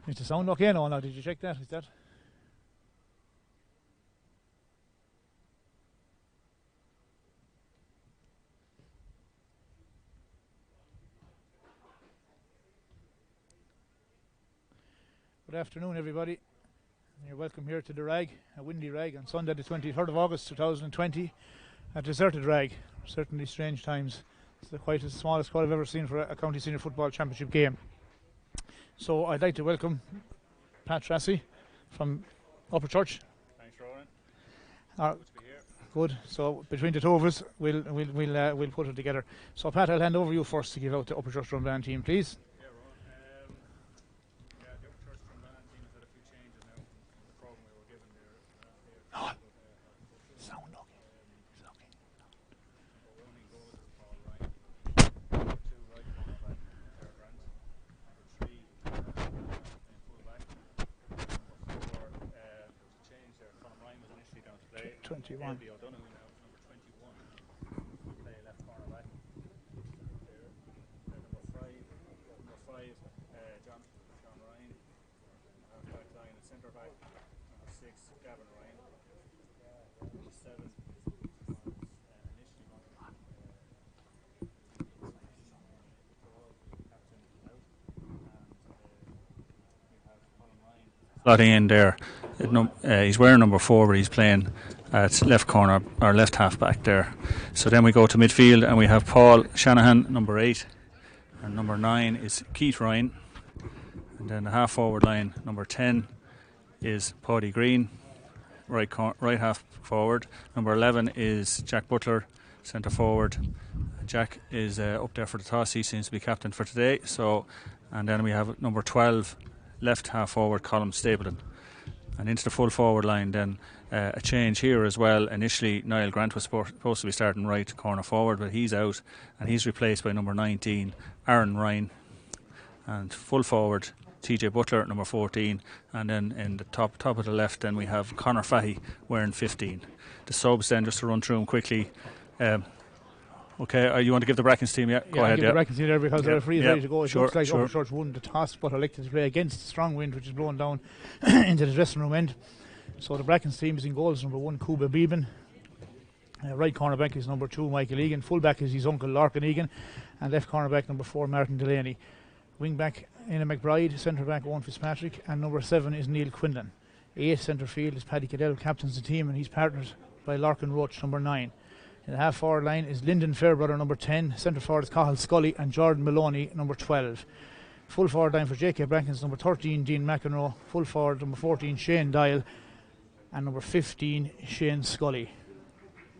Is the sound okay now? Did you check that? Is that? Good afternoon, everybody. You're welcome here to the Rag, a windy Rag, on Sunday the 23rd of August 2020, a deserted Rag. Certainly strange times. It's quite the smallest crowd I've ever seen for a county senior football championship game. So I'd like to welcome Pat Tracy from Upperchurch. Thanks, Rowan. Good to be here. Good. So between the two of us, we'll put it together. So Pat, I'll hand over you first to give out the Upperchurch Drombane team, please. Yeah, Rowan. The Upperchurch Drombane team has had a few changes now from the program we were given there. Sound okay. It's okay. Running goals are Paul Ryan. 2 right corner back, Grant. 3 in full back. 4, there was a change there. Colin Ryan was initially down to play. 21. Elby O'Donoghue now, number 21. Play left corner back. There. Number 5, John Ryan. Half-back line and centre back. Number 6, Gavin Ryan. Number 7 was initially captain out, and we have Colin Ryan slotting in there. He's wearing number 4, but he's playing at left corner or left half back there. So then we go to midfield and we have Paul Shanahan, number 8, and number 9 is Keith Ryan, and then the half forward line, number 10 is Paddy Green, right half forward. Number 11 is Jack Butler, centre forward. Jack is up there for the toss. He seems to be captain for today. So, and then we have number 12, left half forward, Colin Stapleton. And into the full forward line then a change here as well. Initially Niall Grant was supposed to be starting right corner forward, but he's out and he's replaced by number 19, Aaron Ryan. And full forward, TJ Butler at number 14, and then in the top of the left then we have Conor Fahy wearing 15. The subs then, just to run through them quickly. Okay, you want to give the Brackens team? Yeah, go ahead. Give the Brackens team there because the referee is ready to go. It looks like sure. Upperchurch won the toss but elected to play against the strong wind which is blowing down into the dressing room end. So the Brackens team is in goals. Number 1, Cuba Beeben. Right cornerback is number 2, Michael Egan. Full back is his uncle Larkin Egan, and left cornerback number 4, Martin Delaney. Wing back Ina McBride, centre back Owen Fitzpatrick, and number 7 is Neil Quinlan. 8 centre field is Paddy Cadell, captains the team, and he's partnered by Larkin Roach, number 9. In the half forward line is Lyndon Fairbrother, number 10. Centre forward is Cathal Scully and Jordan Maloney, number 12. Full forward line for JK Brackens, number 13, Dean McEnroe. Full forward, number 14, Shane Dial, and number 15, Shane Scully.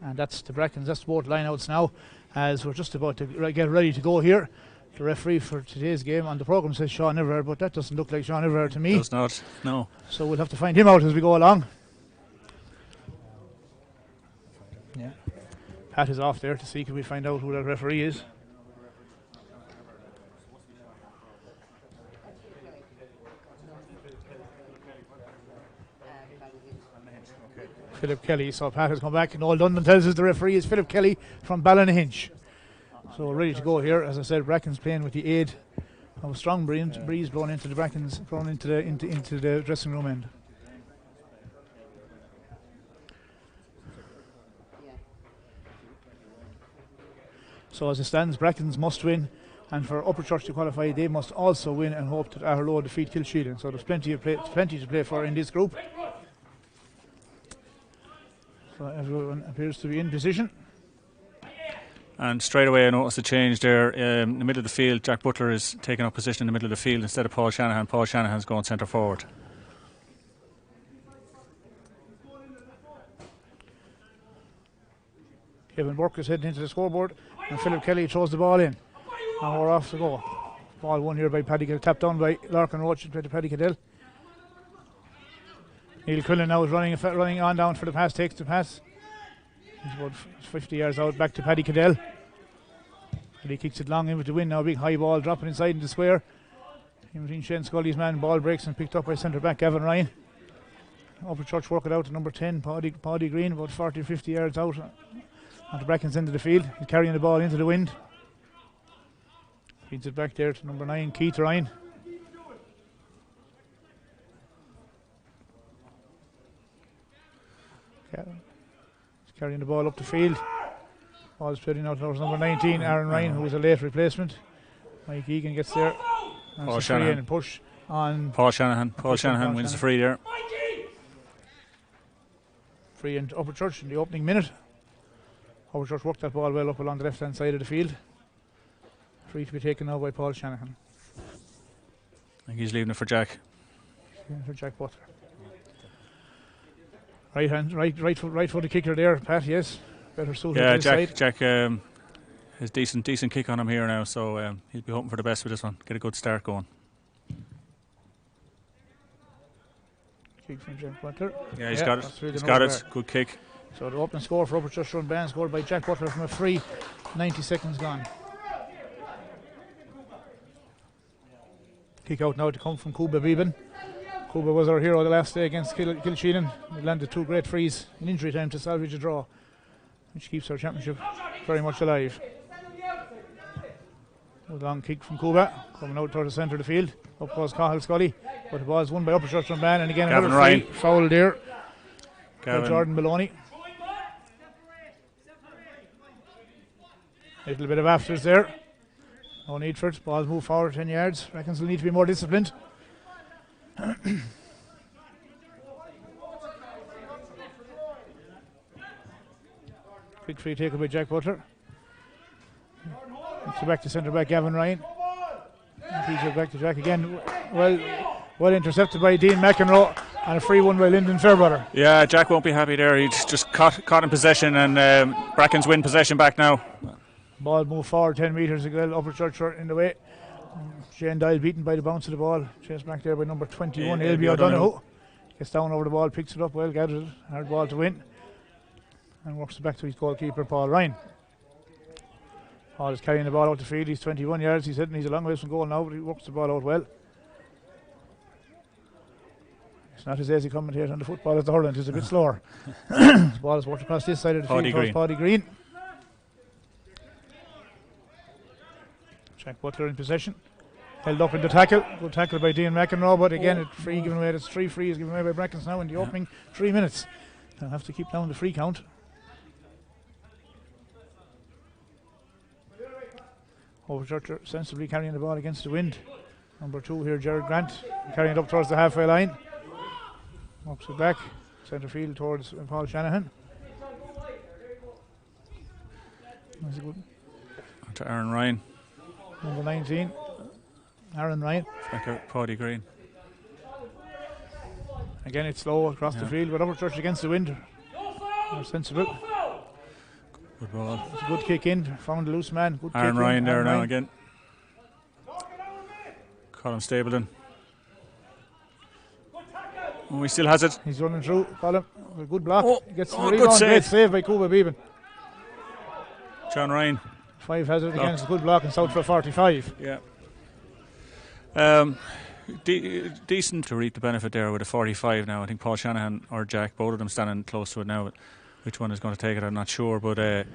And that's the Brackens. That's both lineouts now, as we're just about to get ready to go here. The referee for today's game on the programme says Sean Everard, but that doesn't look like Sean Everard to me. Does not, no. So we'll have to find him out as we go along. Yeah. Pat is off there to see can we find out who that referee is. Philip Kelly. So Pat has come back, and Noel Dunman tells us the referee is Philip Kelly from Ballynahinch. So we're ready to go here. As I said, Brackens playing with the aid of a strong breeze blowing into the Brackens, blowing into the dressing room end. So as it stands, Brackens must win, and for Upperchurch to qualify, they must also win and hope that Arlow defeat Kilsheelan. So there's plenty to play for in this group. So everyone appears to be in position. And straight away I noticed a change there in the middle of the field. Jack Butler is taking up position in the middle of the field instead of Paul Shanahan. Paul Shanahan's going centre forward. Kevin Burke is heading into the scoreboard, and Philip Kelly throws the ball in. And we're off to go. Ball won here by Paddy Cadell, tapped down by Larkin Roach to Paddy Cadell. Neil Quillen now is running on down for the pass, takes the pass. He's about 50 yards out, back to Paddy Cadell. And he kicks it long in with the wind now, big high ball dropping inside in the square. In between Shane Scully's man, ball breaks and picked up by centre back Gavin Ryan. Upperchurch work it out to number 10, Paddy Green, about 40 or 50 yards out at the Brackens end of the field. He's carrying the ball into the wind. Feeds it back there to number 9, Keith Ryan. He's carrying the ball up the field. Ball's played out towards number 19, Aaron Ryan, who was a late replacement. Mike Egan gets there. Paul Shanahan. And push on. Paul Shanahan wins the free there. Free and Upperchurch in the opening minute. Upperchurch worked that ball well up along the left hand side of the field. Free to be taken now by Paul Shanahan. I think he's leaving it for Jack. For Jack Butler. Right for the kicker there, Pat, yes. Better suited to his side. Jack has decent kick on him here now, so he'll be hoping for the best with this one. Get a good start going. Kick from Jack Butler. Yeah, he's got it. He's got it. Good kick. So the opening score for Upperchurch Drombane, scored by Jack Butler from a free. 90 seconds gone. Kick out now to come from Cuba Beeben. Cuba was our hero the last day against Kilsheelan. He landed 2 great frees in injury time to salvage a draw, which keeps our championship very much alive. A long kick from Cuba, coming out towards the centre of the field. Up goes Cahill Scully, but the ball is won by Upperchurch Drombane, and again Gavin another Ryan. free foul there. Jordan Maloney. A little bit of afters there. No need for it. Ball's moved forward 10 yards. Brackens will need to be more disciplined. Quick free taken by Jack Butler. It's back to centre back Gavin Ryan. Feeds back to Jack again. Well intercepted by Dean McEnroe, and a free one by Lyndon Fairbrother. Yeah, Jack won't be happy there. He's just caught in possession, and Brackens win possession back now. Ball moved forward 10 metres ago. Upperchurch are in the way. Shane Dial beaten by the bounce of the ball. Chased back there by number 21, Ailby O'Donoghue. Gets down over the ball, picks it up well, gathers it. Hard ball to win. And works it back to his goalkeeper, Paul Ryan. Paul is carrying the ball out the field. He's 21 yards. He's a long way from goal now, but he works the ball out well. It's not as easy commentating on the football as the hurling. It's a bit slower. The ball is worked across this side of the field towards Paddy Green. Jack Butler in possession. Held up in the tackle. Good tackle by Dean McEnroe, but again, free given away. There's 3 frees given away by Brackens now in the opening 3 minutes. They'll have to keep down the free count. Upperchurch sensibly carrying the ball against the wind. Number 2 here, Jared Grant, carrying it up towards the halfway line. Ups it back, centre field towards Paul Shanahan. That's a good. To Aaron Ryan. Number 19, Aaron Ryan. Back out Paddy Green. Again, it's slow across the field, but Upperchurch against the wind. They're sensible. Good ball. It's a good kick in, found the loose man. Good Aaron kick Ryan in. there Aaron now Ryan. again. Colin Stapleton. Oh, he still has it. He's running through. Colin, a good block. Gets the good rebound. save. Great save by Cuba Beeben. John Ryan. 5 has it again. It's a good block and south for 45. Yeah. Decent to reap the benefit there with a 45 now. I think Paul Shanahan or Jack, both of them standing close to it now. But which one is going to take it, I'm not sure. But they'll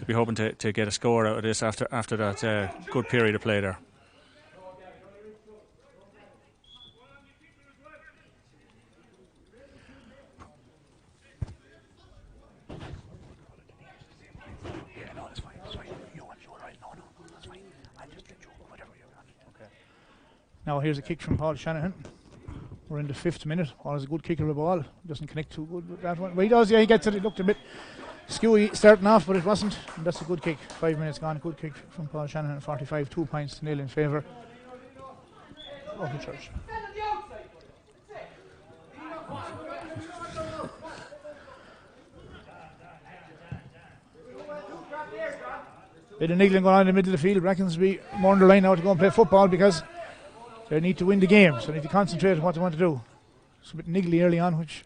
be hoping to get a score out of this after that good period of play there. Now here's a kick from Paul Shanahan. We're in the 5th minute. Paul is a good kicker of the ball. Doesn't connect too good with that one. But he does, yeah, he gets it. It looked a bit skewy starting off, but it wasn't. And that's a good kick. 5 minutes gone. Good kick from Paul Shanahan at 45. 2 points to 0 in favour of Upperchurch. Bit of niggling going on in the middle of the field. Brackens will be more on the line now to go and play football because they need to win the game, so they need to concentrate on what they want to do. It's a bit niggly early on, which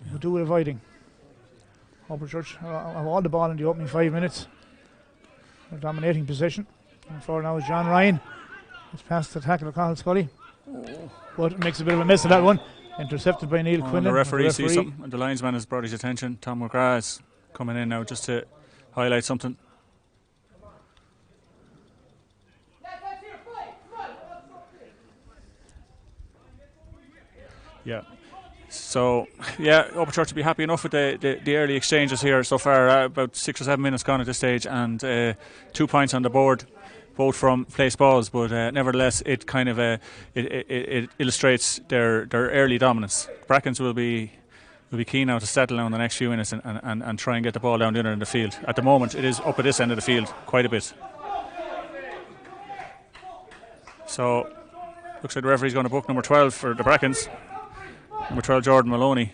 we'll do with avoiding. Upperchurch have all the ball in the opening 5 minutes. They're dominating possession. And forward now is John Ryan. It's past the tackle of Cahill Scully. But it makes a bit of a mess of that one. Intercepted by Neil Quinlan. The referee sees something, and the linesman has brought his attention. Tom McGrath is coming in now just to highlight something. Yeah, So, yeah, Upperchurch will be happy enough with the early exchanges here so far. About 6 or 7 minutes gone at this stage, and 2 points on the board, both from place balls. But nevertheless, it kind of it illustrates their early dominance. Brackens will be keen now to settle down the next few minutes and try and get the ball down the other end of the field. At the moment, it is up at this end of the field quite a bit. So, looks like the referee's going to book number 12 for the Brackens. Number 12, Jordan Maloney.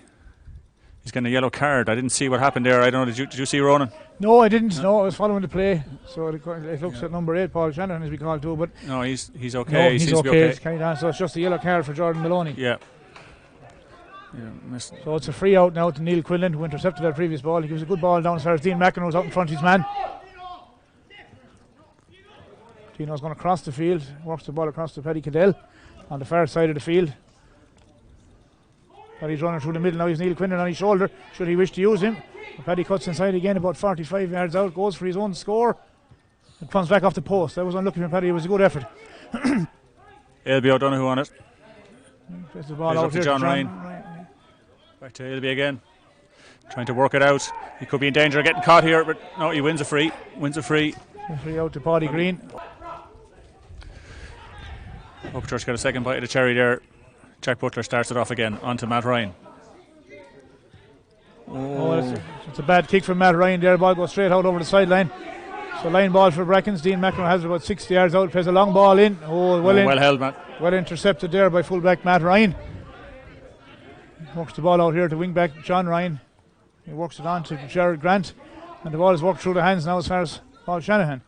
He's getting a yellow card. I didn't see what happened there. I don't know. Did you see Ronan? No, I didn't. No, I was following the play. So it looks at number 8, Paul Shanahan, as we call too. But no, he's okay. No, he he's seems okay. to be okay. It's carried on. So it's just a yellow card for Jordan Maloney. Yeah. So it's a free out now to Neil Quinlan, who intercepted that previous ball. He gives a good ball down as far as Dean McEnroe was out in front of his man. Dino's going to cross the field, works the ball across to Paddy Cadell on the far side of the field. Paddy's running through the middle now. He's Neil Quinlan on his shoulder, should he wish to use him. But Paddy cuts inside again, about 45 yards out, goes for his own score. It comes back off the post. That was unlucky for Paddy. It was a good effort. Elby O'Donoghue on it. Plays the ball out to here John to Ryan. Back to Elby again. Trying to work it out. He could be in danger of getting caught here, but no, he wins a free. Free out to Paddy Green. Upperchurch got a second bite of the cherry there. Jack Butler starts it off again, on to Matt Ryan. It's a bad kick from Matt Ryan there. Ball goes straight out over the sideline. So line ball for Brackens. Dean McEnroe has it about 60 yards out. Plays a long ball in. Well held, Matt. Well intercepted there by fullback Matt Ryan. Works the ball out here to wing back John Ryan. He works it on to Gerard Grant. And the ball is worked through the hands now as far as Paul Shanahan.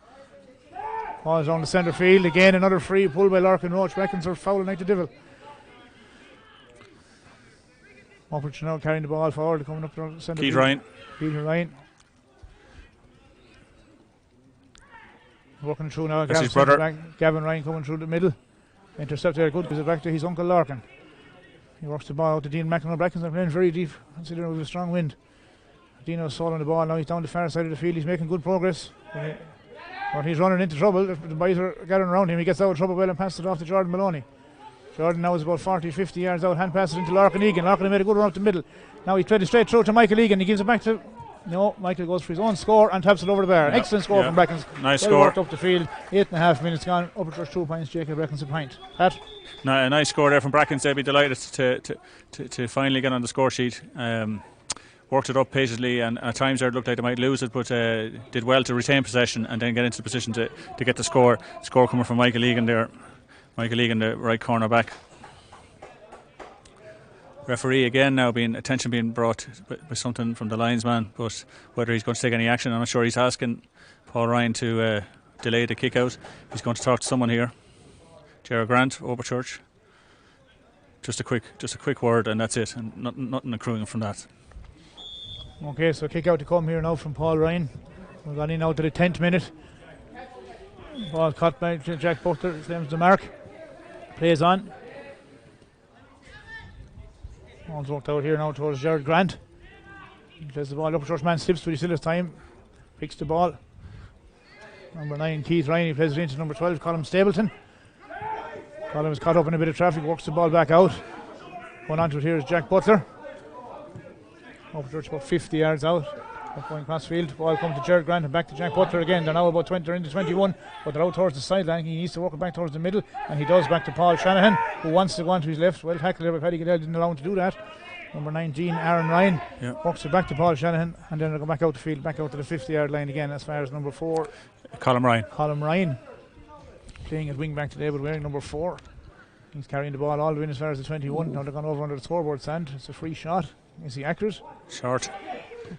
Ball is on the centre field. Again another free pull by Larkin Roach. Brackens are fouling like the devil. Upperchurch now carrying the ball forward, coming up the centre Keith field. Ryan. Peter Ryan. Working through now. That's his brother. Gavin Ryan coming through the middle. Intercept there, good, gives it back to his uncle Larkin. He works the ball out to Dean McEnroe. Brackens are playing very deep, considering with a strong wind. Dino's soling the ball now. He's down the far side of the field. He's making good progress. But he's running into trouble. The boys are gathering around him. He gets out of trouble well and passes it off to Jordan Maloney. Jordan now is about 40-50 yards out. Hand passes into Larkin Egan. Larkin made a good run up the middle. Now he's played it straight through to Michael Egan. He gives it back to... No, Michael goes for his own score and taps it over the bar. Yeah, excellent score from Brackens. Nice well score. Worked up the field. 8.5 minutes gone. Upperchurch 2 points. Jacob Brackens a point. Pat? A nice score there from Brackens. They'll be delighted to finally get on the score sheet. Worked it up patiently, and at times there it looked like they might lose it, but did well to retain possession and then get into the position to get the score. Score coming from Michael Egan there. Michael Egan, the right corner back. Referee again now attention being brought by something from the linesman, but whether he's going to take any action, I'm not sure. He's asking Paul Ryan to delay the kick out. He's going to talk to someone here. Gerard Grant, Upperchurch. Just a quick word, and that's it, and nothing accruing from that. Okay, so kick out to come here now from Paul Ryan. We've gone in now to the 10th minute. Ball caught by Jack Butler. His name's the mark. Plays on. Ball's worked out here now towards Gerard Grant. He plays the ball. Upperchurch man slips, but he still has time. Picks the ball. Number 9, Keith Ryan. He plays it into number 12, Colin Stapleton. Colin is caught up in a bit of traffic. Works the ball back out. Going on to it here is Jack Butler. Upperchurch about 50 yards out. Going cross field. Ball comes to Gerard Grant and back to Jack Butler again. They're now about 20, they're into 21, but they're out towards the sideline. He needs to work it back towards the middle, and he does, back to Paul Shanahan, who wants to go on to his left. Well tackled there by Paddy Cadell, didn't allow him to do that. Number 19, Aaron Ryan, works it back to Paul Shanahan, and then they'll go back out the field, back out to the 50-yard line again as far as number 4. Colin Ryan. Playing at wing back today, but wearing number 4. He's carrying the ball all the way in as far as the 21. Now they're gone over under the scoreboard stand. It's a free shot. Is he accurate? Short.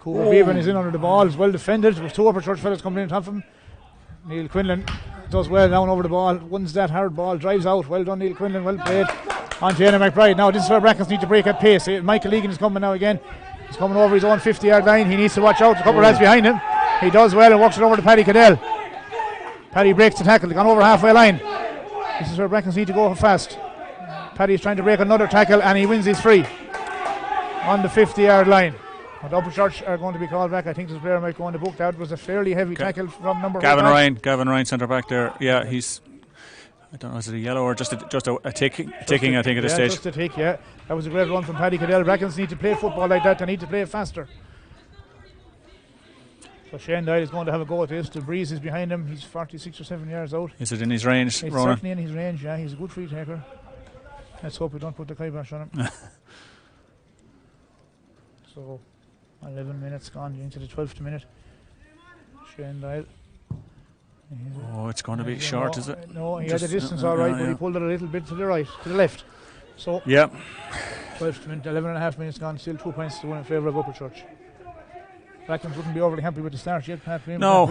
Cooper Beavan is in under the ball. It's well defended. There was 2 Upperchurch fellas coming in on top of him. Neil Quinlan does well down over the ball. Wins that hard ball. Drives out. Well done, Neil Quinlan. Well played. On to Anna McBride. Now this is where Brackens need to break at pace. Michael Egan is coming now again. He's coming over his own 50-yard line. He needs to watch out. There's a couple of lads behind him. He does well and walks it over to Paddy Cadell. Paddy breaks the tackle. They've gone over halfway line. This is where Brackens need to go fast. Paddy's trying to break another tackle and he wins his free on the 50-yard line. And Upperchurch are going to be called back. I think this player might go on the book. That was a fairly heavy tackle from number Gavin Ryan, centre back there. Yeah, he's I don't know, is it a yellow or just a ticking, I think, at this stage. Just a tick, yeah. That was a great run from Paddy Cadell. Brackens need to play football like that. They need to play it faster. So Shane Dyle is going to have a go at this. The breeze is behind him. He's 46 or 7 yards out. Is it in his range, It's Ronan? certainly in his range, yeah. He's a good free taker. Let's hope we don't put the kibosh on him. So 11 minutes gone into the 12th minute. Shane Dyle. Oh, it's going to be short, is it? No, he had the distance all right, but he pulled it a little bit to the right, to the left. So, 12th minute, 11 and a half minutes gone, still 2 points to 1 in favour of Upperchurch. Brackens wouldn't be overly happy with the start yet, Pat. No,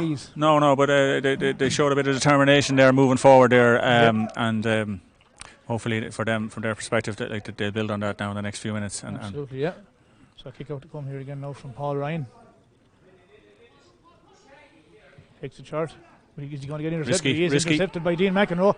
but they showed a bit of determination there moving forward there, and hopefully for them, from their perspective, they'll build on that now in the next few minutes. Absolutely, yeah. So kick out to come here again now from Paul Ryan. Takes the chart. Is he going to get intercepted? He is intercepted by Dean McEnroe.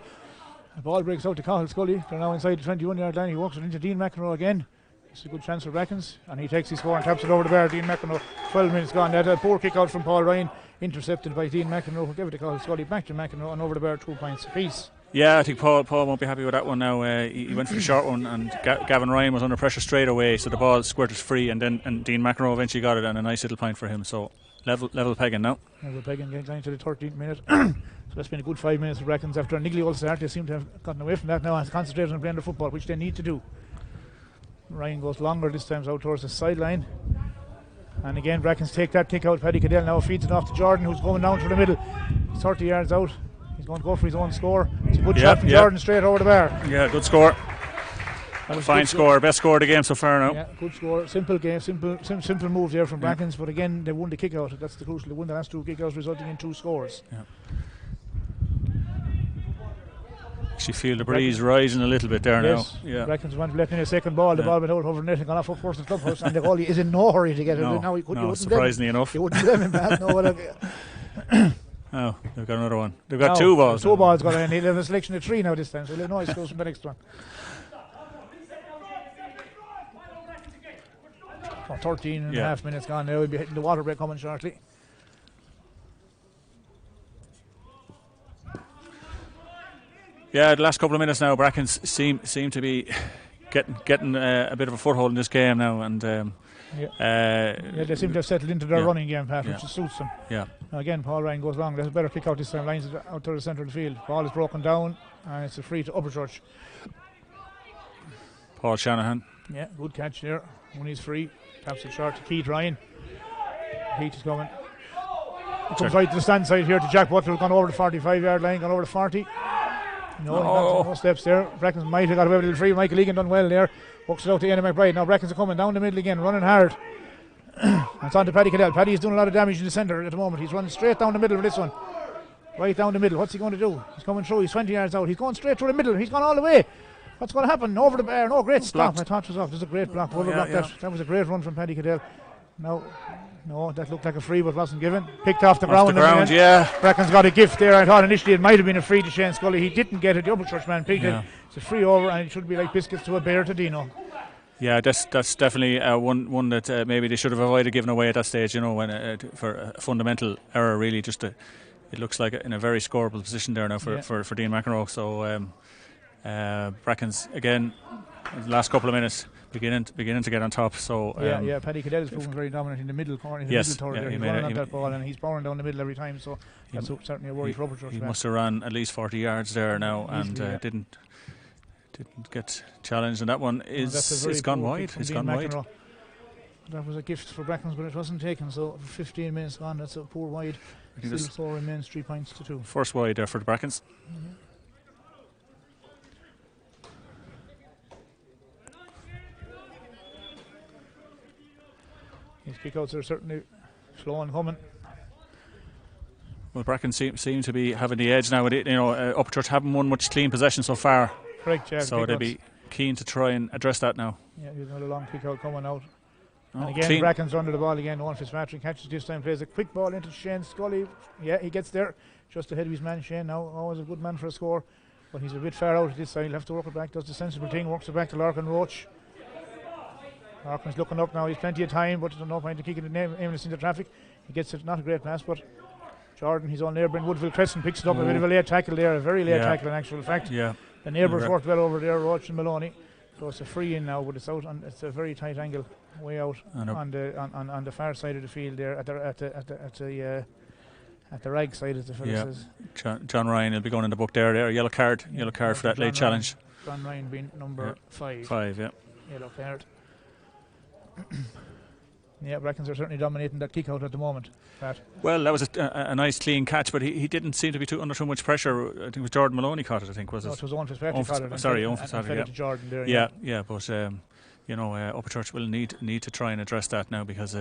The ball breaks out to Cathal Scully. They're now inside the 21-yard line. He walks it into Dean McEnroe again. It's a good chance for Brackens. And he takes his score and taps it over the bar. Dean McEnroe, 12 minutes gone. That a poor kick out from Paul Ryan. Intercepted by Dean McEnroe. We'll give it to Cathal Scully. Back to McEnroe and over the bar, 2 points apiece. Yeah, I think Paul won't be happy with that one now. He went for the short one, and Gavin Ryan was under pressure straight away, so the ball squirted free, and Dean McEnroe eventually got it, and a nice little point for him. So level pegging now. Level pegging, getting down to the 13th minute. So that's been a good 5 minutes for Brackens. After a niggly old start, they seem to have gotten away from that now and concentrated on playing the football, which they need to do. Ryan goes longer this time, out towards the sideline. And again, Brackens take that kick out. Paddy Cadell now feeds it off to Jordan, who's going down through the middle. He's 30 yards out. He's going to go for his own score. It's a good shot from Jordan straight over the bar. Yeah, good score. Fine score. Best score of the game so far now. Yeah, good score. Simple game. Simple move there from Brackens. But again, they won the kick out. That's the crucial. They won the last 2 kick outs, resulting in 2 scores. Yeah. Actually feel the breeze rising a little bit there now. Yeah. Brackens went letting in a second ball. The ball went out over the net and gone off up first in the clubhouse, and the goalie is in no hurry to get it. No, surprisingly enough. You wouldn't blame him, Pat. Oh, they've got another one. They've got 2 balls. 2 balls got in. He'll have a selection of 3 now this time, so Illinois goes from the next one. 13 and a half minutes gone now. We'll be hitting the water break coming shortly. Yeah, the last couple of minutes now, Brackens seem to be getting a bit of a foothold in this game now, and they seem to have settled into their running game, Pat, which suits them. Yeah. Now again, Paul Ryan goes long. There's a better kick out this time. Lines it out to the centre of the field. Ball is broken down, and it's a free to Upperchurch. Paul Shanahan. Yeah, good catch there. When he's free, taps it short to Keith Ryan. Heat is coming. He comes right to the stand side here to Jack Butler, gone over the 45-yard line, gone over the 40. No steps there. Brackens might have got away with a little free. Michael Egan done well there. Walks it out to Ian McBride. Now Brackens are coming down the middle again, running hard. It's on to Paddy Cadell. Paddy is doing a lot of damage in the centre at the moment. He's running straight down the middle of this one. Right down the middle. What's he going to do? He's coming through. He's 20 yards out. He's going straight through the middle. He's gone all the way. What's going to happen? Over the bar. No, great stop. I thought it was off. There's a great block. That was a great run from Paddy Cadell. No, that looked like a free but wasn't given. Picked off the ground. Brackens got a gift there. I thought initially it might have been a free to Shane Scully. He didn't get it. The Upperchurch man picked it. It's a free over, and it should be like biscuits to a bear to Dino. Yeah, that's definitely one that maybe they should have avoided giving away at that stage. When for a fundamental error, really. Just it looks like in a very scoreable position there now for Dean McEnroe. So Brackens again, the last couple of minutes. Beginning to get on top. So Paddy Cadell is proving very dominant in the middle corner. He's running on that ball, and he's powering down the middle every time. So that's certainly a worry for Upperchurch. He must have run at least 40 yards there now, and didn't get challenged. And that one is gone wide. It's gone wide. That was a gift for Brackens, but it wasn't taken. So 15 minutes gone. That's a poor wide. Still remains 3 points to 2. First wide there for the Brackens. Mm-hmm. These kickouts are certainly slow and coming. Well, Brackens seem to be having the edge now. With it, Upperchurch haven't won much clean possession so far. Correct, yeah. So they'll be keen to try and address that now. Yeah, here's another long kick out coming out. And again, Brackens under the ball again. Owen Fitzpatrick catches this time, plays a quick ball into Shane Scully. Yeah, he gets there just ahead of his man Shane now. Always a good man for a score, but he's a bit far out this side. He'll have to work it back. Does the sensible thing, works it back to Larkin Roach. Larkin's looking up now. He's plenty of time, but there's no point in kicking it aimless into traffic. He gets it, not a great pass, but Jordan, he's on there. Brent Woodville Crescent picks it up. A bit of a late tackle there, a very late tackle in actual fact. Yeah. The neighbours worked well over there, Roach and Maloney. So it's a free in now, but it's out on. It's a very tight angle, way out on the far side of the field there at the right side, as the fellow says. John Ryan will be going in the book there. Yellow card for that late challenge. John Ryan being number 5. 5, yeah. Yellow card. Yeah, Brackens are certainly dominating that kick out at the moment. Pat. Well, that was a nice clean catch, but he didn't seem to be under too much pressure. I think it was Jordan Maloney caught it. I think was it? It was Owen Fitzpatrick caught it. Sorry, Owen Fitzpatrick. Yeah, to Jordan there. Yeah. But Upperchurch will need to try and address that now, because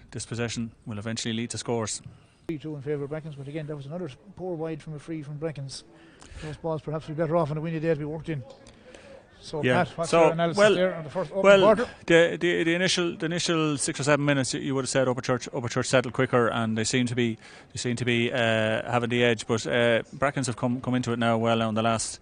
this possession will eventually lead to scores. 3-2 in favour of Brackens, but again, that was another poor wide from a free from Brackens. Those balls perhaps would be better off on a windy day to be worked in. So, Pat, what's your analysis there on the first opening quarter? The initial 6 or 7 minutes, you would have said Upperchurch settled quicker, and they seem to be having the edge. But Brackens have come into it now well in that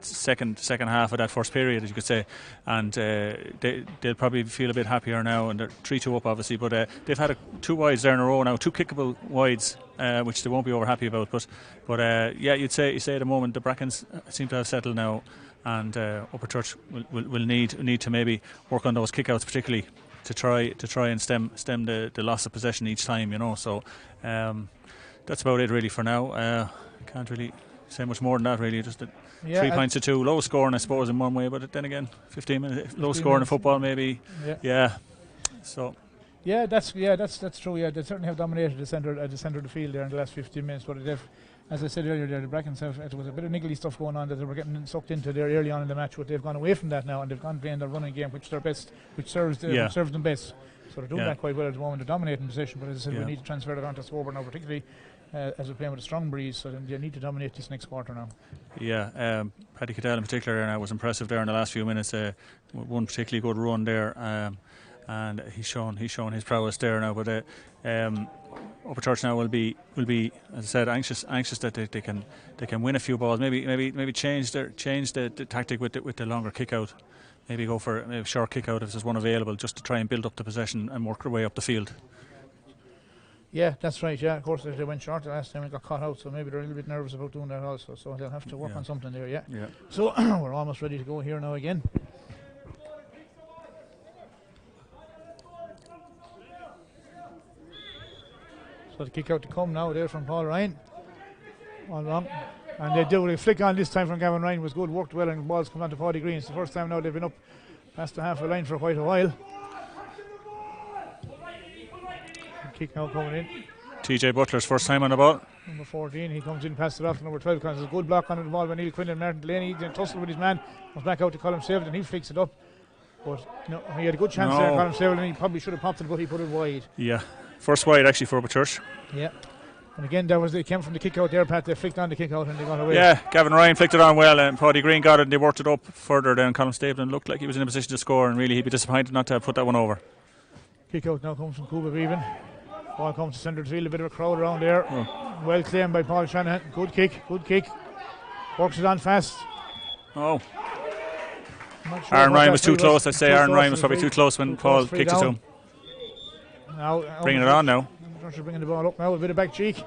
second half of that first period, as you could say, and they'll probably feel a bit happier now, and they're 3-2 up obviously. But they've had 2 wides there in a row now, 2 kickable wides, which they won't be over happy about. But you'd say at the moment the Brackens seem to have settled now, and Upperchurch will need to maybe work on those kickouts particularly to try and stem the loss of possession each time. So that's about it really for now. Can't really say much more than that really. Just 3 points to 2, low scoring I suppose in one way, but then again 15 minutes low scoring in football maybe. So. Yeah, that's true. Yeah, they certainly have dominated the centre of the field there in the last 15 minutes. But as I said earlier, the Brackens there was a bit of niggly stuff going on that they were getting sucked into there early on in the match. But they've gone away from that now, and they've gone playing their running game, which serves them best. So they're doing that quite well at the moment. They're dominating position, but as I said, we need to transfer that onto Swober now, particularly as we're playing with a strong breeze. So they need to dominate this next quarter now. Yeah, Paddy Cadell in particular was impressive there in the last few minutes. One particularly good run there. And he's shown his prowess there now. But Upperchurch now will be, as I said, anxious that they can win a few balls. Maybe change the tactic with the longer kick out. Maybe go for a short kick out if there's one available, just to try and build up the possession and work their way up the field. Yeah, that's right. Yeah, of course they went short the last time and got caught out, so maybe they're a little bit nervous about doing that also. So they'll have to work on something there. Yeah. So we're almost ready to go here now again. So the kick out to come now there from Paul Ryan. All wrong. And they do a flick on this time from Gavin Ryan, was good, worked well, and the ball's come on to Paddy Green. It's the first time now they've been up past the halfway line for quite a while. And kick now coming in. TJ Butler's first time on the ball. Number 14, he comes in past it off to number 12. There's a good block on the ball by Neil Quinlan. Martin Delaney, he tussled with his man, comes back out to Colin Saved, and he flicks it up. But he had a good chance there, Colin Saved, and he probably should have popped it, but he put it wide. Yeah. First wide actually for Upperchurch. Yeah. And again, they came from the kick out there, Pat. They flicked on the kick out and they got away. Yeah, Gavin Ryan flicked it on well, and Paddy Green got it, and they worked it up further than Colin Stapleton. Looked like he was in a position to score, and really he'd be disappointed not to have put that one over. Kick out now comes from Cuba Beaven. Ball comes to centre field, a bit of a crowd around there. Well claimed by Paul Shanahan. Good kick. Works it on fast. Oh. Aaron Ryan was too close. I'd say Aaron Ryan was probably too close when Paul kicked it to him. Now, bringing it on now. Bringing the ball up now, a bit of back cheek.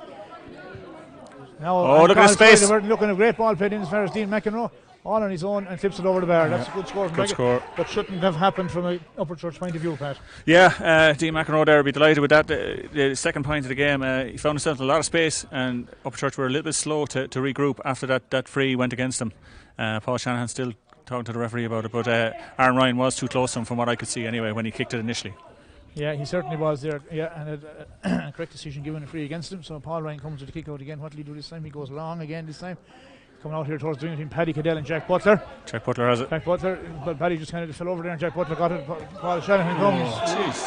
Now, look at his face. Looking a great ball played in as far as Dean McEnroe. All on his own and tips it over the bar. That's a good score from Brackens, but shouldn't have happened from an Upperchurch point of view, Pat. Yeah, Dean McEnroe there will be delighted with that. The second point of the game, he found himself in a lot of space, and Upperchurch were a little bit slow to regroup after that free went against them. Paul Shanahan still talking to the referee about it, but Aaron Ryan was too close to him from what I could see anyway when he kicked it initially. Yeah, he certainly was there. Yeah, and a correct decision given a free against him. So Paul Ryan comes with the kick out again. What will he do this time? He goes long again this time. Coming out here towards the between Paddy Cadell and Jack Butler. Jack Butler has it. Jack Butler, but Paddy just kind of fell over there and Jack Butler got it. Paul Shanahan comes. Jeez.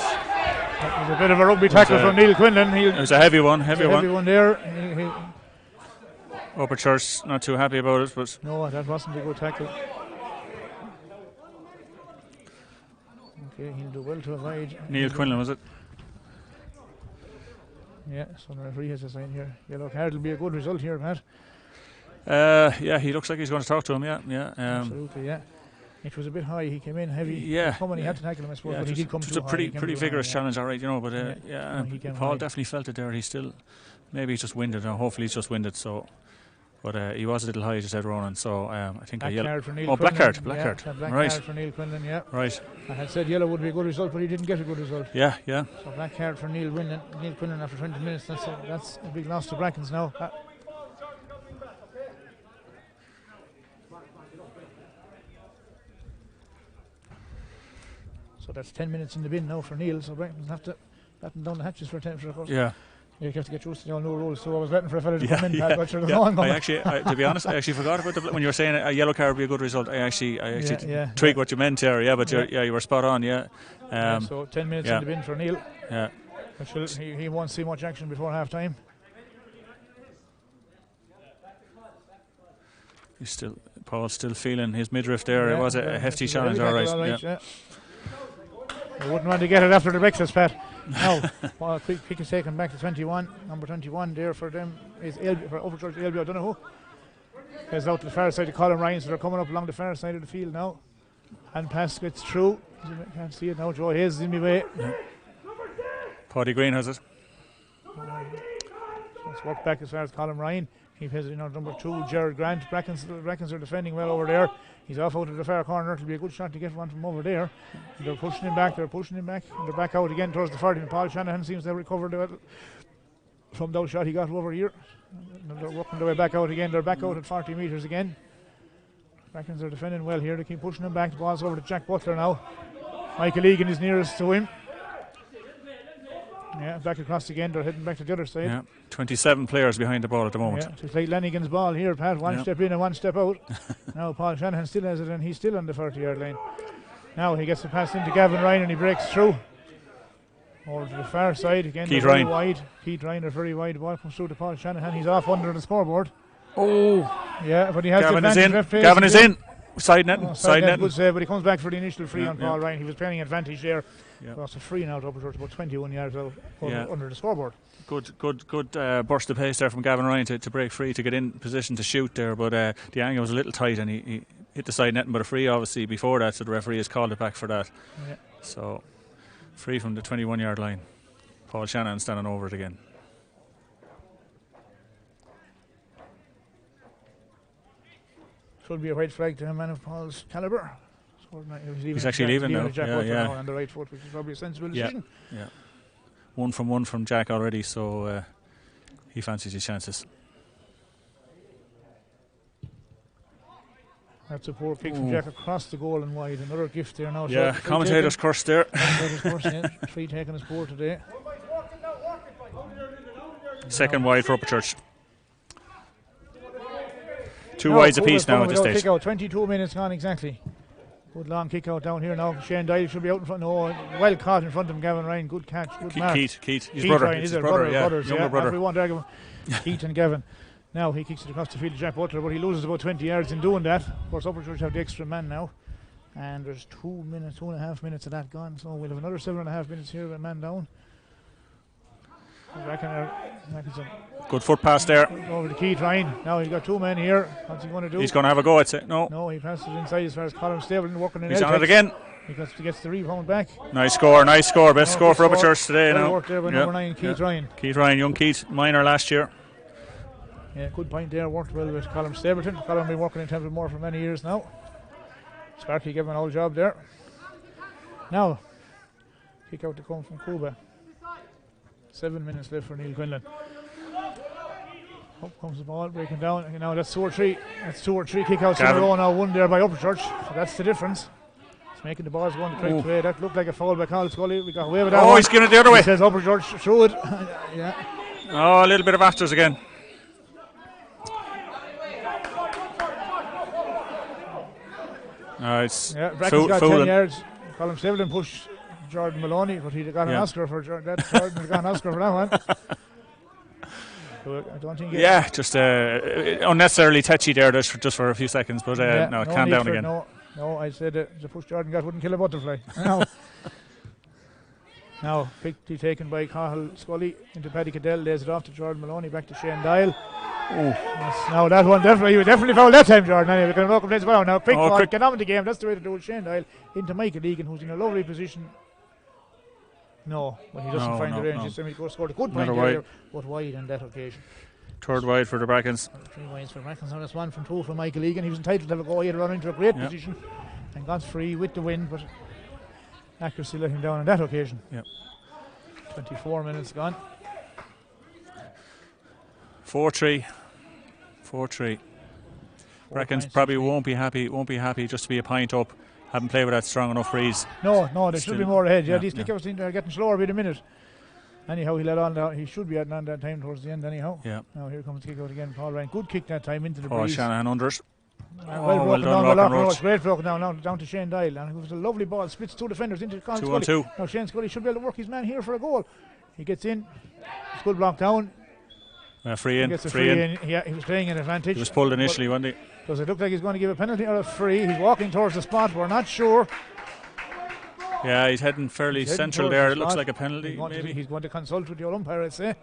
That was a bit of a rugby tackle from Neil Quinlan. It was a heavy one. Heavy one there. Upperchurch not too happy about it, but no, that wasn't a good tackle. Okay, he'll do well to avoid. Neil Quinlan, was it? Yeah, so the referee has a sign here. Yellow card will be a good result here, Matt. Yeah, he looks like he's going to talk to him. Yeah. Absolutely, yeah. It was a bit high. He came in heavy. Yeah. He had to tackle him, I suppose, Yeah, but he did come it was too a high. pretty vigorous challenge, all right, but No, he came Paul high. definitely felt it there. He's still, maybe he's just winded, or hopefully he's just winded, so. But he was a little high, just said Ronan, so I think black a yellow. Card for Neil Oh, black Quinlan. card, black card. Black Right. card for Neil Quinlan, yeah. Right. I had said yellow would be a good result, but he didn't get a good result. Yeah. So black card for Neil Quinlan after 20 minutes. That's a big loss to Brackens now. So that's 10 minutes in the bin now for Neil. So Brackens have to batten down the hatches for 10 for a course. Yeah. You have to get used to the new rules. So I was waiting for a fella to come in. Yeah. Pat, To be honest, I actually forgot about when you were saying a yellow card would be a good result. I actually tweaked what you meant there. Yeah, but you were spot on. Yeah. So 10 minutes in the bin for Neil. Yeah. He won't see much action before half time. Paul's still feeling his midriff there. It was a hefty challenge, all right. Yeah. I wouldn't want to get it after the breakfast, Pat. Now, quick pick is taken back to 21. Number 21 there for them is for Upperchurch Ailby. I don't know who. He's out to the far side of Colin Ryan, so they're coming up along the far side of the field now. And pass gets through. Can't see it now. Joe Hayes is in my way. Paddy Green has it. Let's work back as far as Colin Ryan. He has number 2, Jared Grant. Brackens are defending well over there. He's off out of the far corner. It'll be a good shot to get one from over there. They're pushing him back. And they're back out again towards the 40. And Paul Shanahan seems to have recovered from that shot he got over here. And they're working their way back out again. They're back out at 40 metres again. Brackens are defending well here. They keep pushing him back. The ball's over to Jack Butler now. Michael Egan is nearest to him. Yeah, back across again. They're heading back to the other side. Yeah, 27 players behind the ball at the moment. Yeah, it's like Lanigan's ball here, Pat. One step in and one step out. Now Paul Shanahan still has it, and he's still on the 40-yard line. Now he gets the pass into Gavin Ryan, and he breaks through. Over to the far side again. Keith Ryan. Wide. Keith Ryan are very wide. The ball comes through to Paul Shanahan. He's off under the scoreboard. Oh, yeah, but he has Gavin the is in. advantage. Gavin is in. Side net. Side net. Good save, but he comes back for the initial free on Paul Ryan. He was playing advantage there. Yeah. Lost a free now to Upperchurch, about 21 yards out under the scoreboard. Good burst of pace there from Gavin Ryan to break free, to get in position to shoot there, but the angle was a little tight and he hit the side net, but a free obviously before that, so the referee has called it back for that. Yeah. So free from the 21-yard line. Paul Shanahan standing over it again. Should be a white flag to a man of Paul's calibre. He's actually leaving now. Now on the right foot, which is probably a sensible decision. Yeah. 1 from Jack already, so he fancies his chances. That's a poor kick from Jack across the goal and wide. Another gift there now. Yeah, so commentator's curse there. Free taken is poor today. Second wide for Upperchurch. Two wides apiece now at this stage. Kick out. 22 minutes gone exactly. Good long kick out down here now. Shane Dyle should be out in front. No, well caught in front of him. Gavin Ryan. Good catch. Good mark. Keith. His brother. Ryan, his brother. Brothers, younger brother. Everyone there. Keith and Gavin. Now he kicks it across the field to Jack Butler, but he loses about 20 yards in doing that. Of course, Upperchurch have the extra man now. And there's 2.5 minutes of that gone. So we'll have another 7.5 minutes here with a man down. Good foot pass there. Over to Keith Ryan. Now he's got 2 men here. What's he going to do? He's going to have a go, I'd say. No, he passes inside as far as Colin Stable working in. He's on it again. He gets the rebound back. Nice score. Best score for Upperchurch today now. Work there by number 9, Keith Ryan. Keith Ryan, young Keith, minor last year. Yeah, good point there. Worked well with Colin Stapleton. Colin has been working in Templemore for many years now. Sparky gave him an old job there. Now, kick out to come from Cuba. 7 minutes left for Neil Quinlan. Up comes the ball, breaking down. And now that's 2 or 3. That's 2 or 3 kickouts in a row now. One there by Upperchurch. So that's the difference. It's making the balls going the correct way. That looked like a foul by Carl Scully. We got away with that. Oh, he's getting it the other way. He says Upperchurch through it. Yeah. Oh, a little bit of afters again. It's Brackens got 10 yards. Colin Stapleton pushed Jordan Maloney, but he got an Oscar for that. Jordan got an Oscar for that one. So I don't think. Just unnecessarily touchy there, just for a few seconds. But no, calm down again. No, I said the push Jordan got wouldn't kill a butterfly. Now, quickly taken by Cahill Scully into Paddy Cadell, lays it off to Jordan Maloney, back to Shane Dyle. Now that one definitely fouled that time, Jordan. Anyway, we're going to knock him down well. Now, quick ball, quick. get on with the game. That's the way to do it. Shane Dial into Michael Egan, who's in a lovely position. No, well, he doesn't find the range. He scored a good point earlier, but wide on that occasion. Third wide for the Brackens. 3 wides for Brackens. Now that's 1 from 2 from Michael Egan. He was entitled to have a go. He had run into a great position and got free with the wind, but accuracy let him down on that occasion. 24 minutes gone. 4-3. Brackens probably won't be happy just to be a point up. Haven't played with that strong enough breeze. No, there should be more ahead. These kickouts seem to be getting slower by the minute. Anyhow, he let on down. He should be at on that time towards the end. Anyhow. Yeah. Now here comes the kick out again. Paul Ryan. Good kick that time into the Paul breeze. Shanahan under it. Well done, Roach. Great broken down to Shane Dial. And it was a lovely ball. Splits 2 defenders into Colin Scully. 2-on-2. Now Shane Scully should be able to work his man here for a goal. He gets in. Skull blocked down. Free in. He was playing an advantage. He was pulled initially, wasn't he? Does it look like he's going to give a penalty or a free? He's walking towards the spot. We're not sure. Yeah, he's heading fairly central there. It looks like a penalty. He's going to consult with the umpire, I'd say.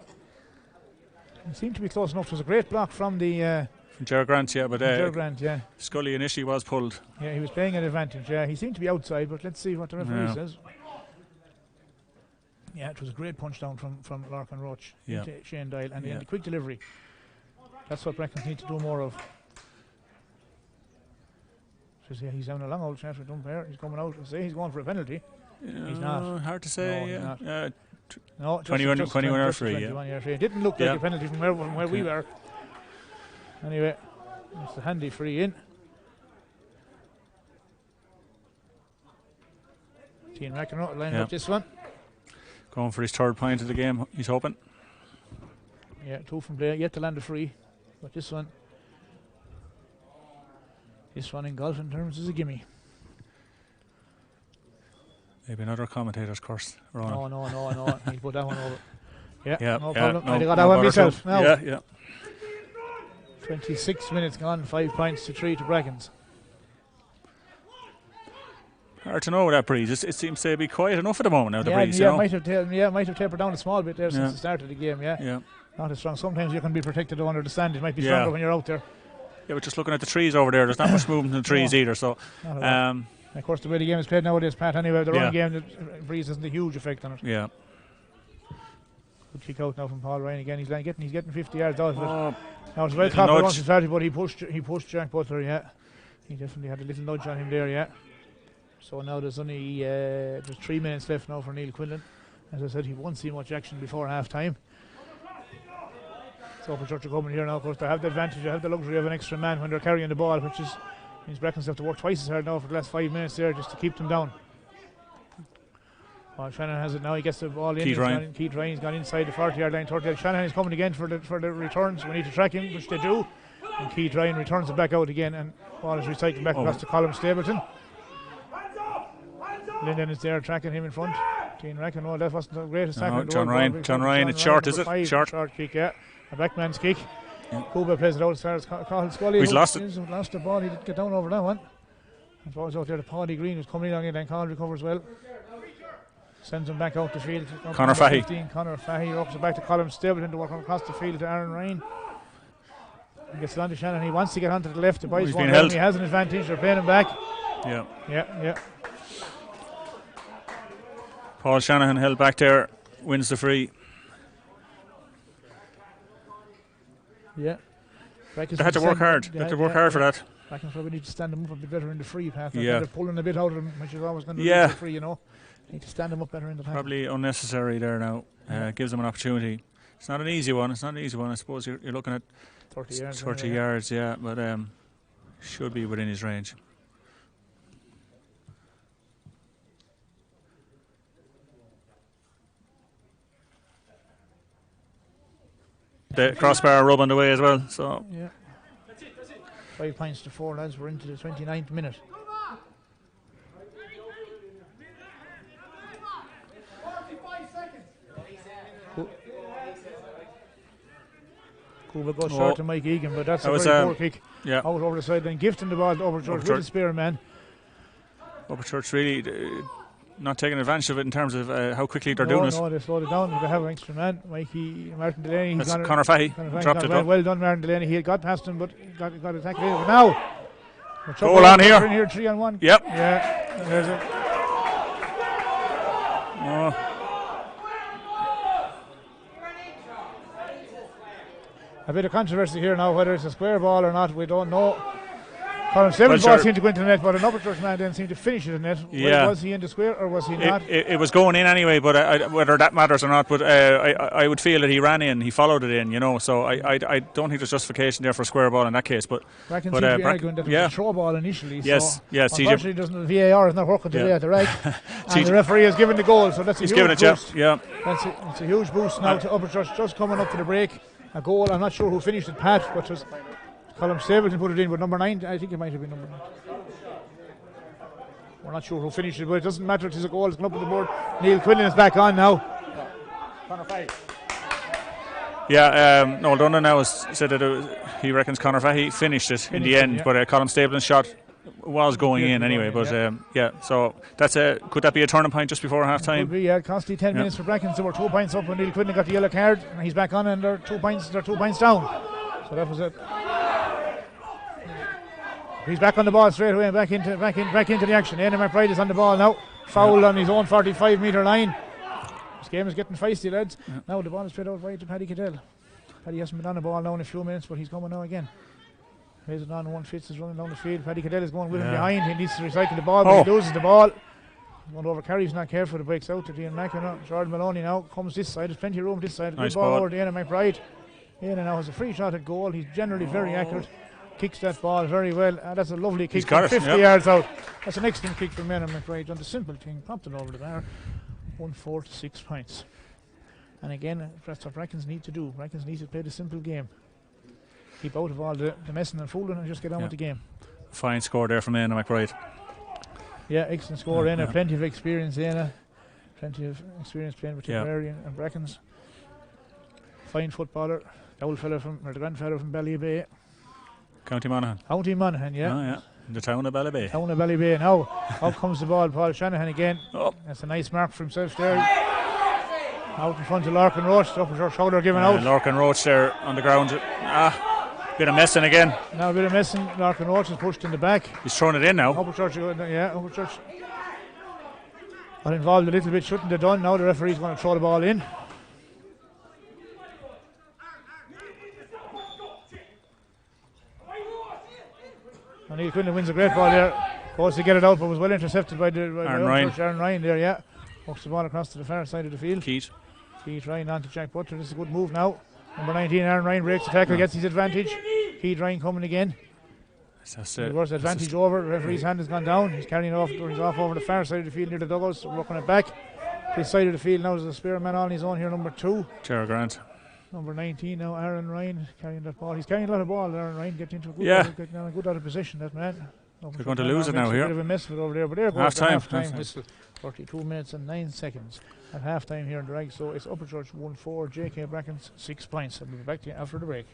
He seemed to be close enough. It was a great block from the... from Ger Grant, Ger Grant, Scully initially was pulled. Yeah, he was playing an advantage. Yeah, he seemed to be outside, but let's see what the referee says. Yeah, it was a great punch down from Larkin Roach into Shane Dial, and the quick delivery. That's what Brackens need to do more of. So he's having a long old chance with umpire. He's coming out and say he's going for a penalty. He's not. Hard to say. No, 21 yard free. 21 yard free. It didn't look like a penalty from where we were. Anyway, it's a handy free in. Dean McEnroe lining up this one. Going for his third point of the game, he's hoping. Yeah, 2 from Blair, yet to land a free. But this one in golf in terms is a gimme. Maybe another commentator's curse. No. He'll put that one over. Yeah, no problem. No, I got that one myself. Now, yeah. 26 minutes gone, 5 points to 3 to Brackens. Hard to know with that breeze. It seems to be quiet enough at the moment now, the breeze. Might have tapered down a small bit there since the start of the game, Not as strong. Sometimes you can be protected under the stand. It might be stronger when you're out there. Yeah, but just looking at the trees over there, there's not much movement in the trees either. So, of course, the way the game is played nowadays, Pat, anyway, the run game, the breeze hasn't a huge effect on it. Yeah. Good kick out now from Paul Ryan again. He's getting 50 yards out of it. Now it's very tough once he started, but he pushed Jack Butler, He definitely had a little nudge on him there, So now there's only there's 3 minutes left now for Neil Quinlan. As I said, he won't see much action before half time. So Upperchurch are coming here now. Of course, they have the advantage. They have the luxury of an extra man when they're carrying the ball, which means Brackens have to work twice as hard now for the last 5 minutes there just to keep them down. Shanahan has it now. He gets the ball in. Keith Ryan's gone inside the 40-yard line. 30-yard. Shanahan is coming again for the returns. We need to track him, which they do. And Keith Ryan returns it back out again, and ball is recycled back across to Colin Stapleton. Linden is there tracking him in front. Dean Racken, that wasn't the greatest tackle. John Ryan, it's short, is it? Short kick, A backman's kick. Kuba plays it out as far as Cahill Scully. He's lost it. Lost the ball. He didn't get down over that one. The ball's out there to Paddy Green, who's coming in on it, and Cahill recovers well. Sends him back out the field. Conor Fahey works it back to Colin Stapleton to work across the field to Aaron Ryan. He gets it on to Shannon. He wants to get onto the left. The boys won't let him. He has an advantage. They're playing him back. Yeah. Paul Shanahan held back there, wins the free. Yeah. They had to work hard. They had to work hard for that. Brackens probably need to stand them up a bit better in the free path. They're pulling a bit out of them, which is always going to be the free, Need to stand them up better in the path. Probably unnecessary there now. Gives them an opportunity. It's not an easy one. I suppose you're looking at 30 yards, but should be within his range. The crossbar rub on the way as well. So 5 points to 4, lads. We're into the 29th minute. Kuba goes short to Mike Egan, but that's a very poor kick out over the sideline. Gifting the ball to Upperchurch with the spear man. Upperchurch really not taking advantage of it in terms of how quickly they're no, doing it. No, they slowed it down. They have an extra man. Martin Delaney. That's Conor Fahey. Dropped it up. Well done, Martin Delaney. He had got past him, but got a tackle in. But now, goal on here. In here, 3-on-1. Yep. Yeah. And there's it. A bit of controversy here now, whether it's a square ball or not, we don't know. Colin Stebbins' ball seemed to go into the net, but an Upperchurch man then seemed to finish it in the net. Yeah. Was he in the square or was he not? It was going in anyway, but whether that matters or not, but I would feel that he ran in, he followed it in, you know, so I don't think there's justification there for a square ball in that case. But Brackens seemed to be arguing that it was a throw ball initially. Yes, so yes. unfortunately, the VAR is not working today at the right. And the referee has given the goal, so that's a huge boost. Yeah. It's a huge boost now to Upperchurch just coming up to the break. A goal, I'm not sure who finished it, Pat, but was Colin Stapleton put it in, but number 9, I think it might have been number 9. We're not sure who finished it, but it doesn't matter. It's a goal. It's gone up on the board. Neil Quinlan is back on now. Conor Fahey. Yeah, Noel Dunnan now has said that he reckons Conor Fahey finished it in the end, but Colin Stapleton's shot was going in anyway. But so that's could that be a turning point just before half time? Could be, constantly 10 minutes for Brackens. There were 2 points up when Neil Quinlan got the yellow card, and he's back on, and they're 2 points down. So that was it. He's back on the ball straight away and back into the action. Aidan McBride is on the ball now. Foul on his own 45-metre line. This game is getting feisty, lads. Now the ball is straight out wide to Paddy Cadell. Paddy hasn't been on the ball now in a few minutes, but he's coming now again. Plays it on, one Fitz is running down the field. Paddy Cadell is going with him behind. He needs to recycle the ball, but he loses the ball. Going over carry, he's not careful. It breaks out to Ian McEnroe. Jordan Maloney now comes this side. There's plenty of room this side. Nice Good ball ball over to Aidan McBride. Aidan now has a free shot at goal. He's generally very accurate. Kicks that ball very well. That's a lovely kick from 50 yards out. That's an excellent kick from Aidan McBride. On the simple thing, popped it over the bar. 1-4 to 6 points. And again, that's what Brackens need to do. Brackens need to play the simple game. Keep out of all the messing and fooling and just get on with the game. Fine score there from Aidan McBride. Yeah, excellent score. Aidan, plenty of experience. Aidan, plenty of experience playing with Tipperary and Brackens. Fine footballer. The old fella the grandfather from Ballybay. County Monaghan, yeah. Oh, yeah. The town of Ballybay. Now, out comes the ball. Paul Shanahan again. That's a nice mark for himself there. Out in front of Larkin Roach. Upper shoulder given out. Larkin Roach there on the ground. Bit of messing again. Now a bit of messing. Larkin Roach is pushed in the back. He's throwing it in now. Upperchurch got involved a little bit. Shouldn't have done. Now the referee's going to throw the ball in. And Neil Quinlan wins a great ball there. Goes to get it out, but was well intercepted by Aaron Ryan there, Walks the ball across to the far side of the field. Keith Ryan on to Jack Butler. This is a good move now. Number 19, Aaron Ryan breaks the tackle, gets his advantage. Keith Ryan coming again. Reverse advantage over. The referee's hand has gone down. He's carrying it off. He's off over the far side of the field near the dugouts. Looking it back. This side of the field now there's a spare man on his own here, number 2. Gerard Grant. Number 19 now, Aaron Ryan carrying that ball. He's carrying a lot of ball. Aaron Ryan getting into a good out of position, that man. They're going to lose it now here. A bit of a mess with it over there, but there goes the half-time whistle. 42 minutes and 9 seconds at half-time here in the rag. So it's Upperchurch 1-4, JK Brackens 6 points. I'll be back to you after the break.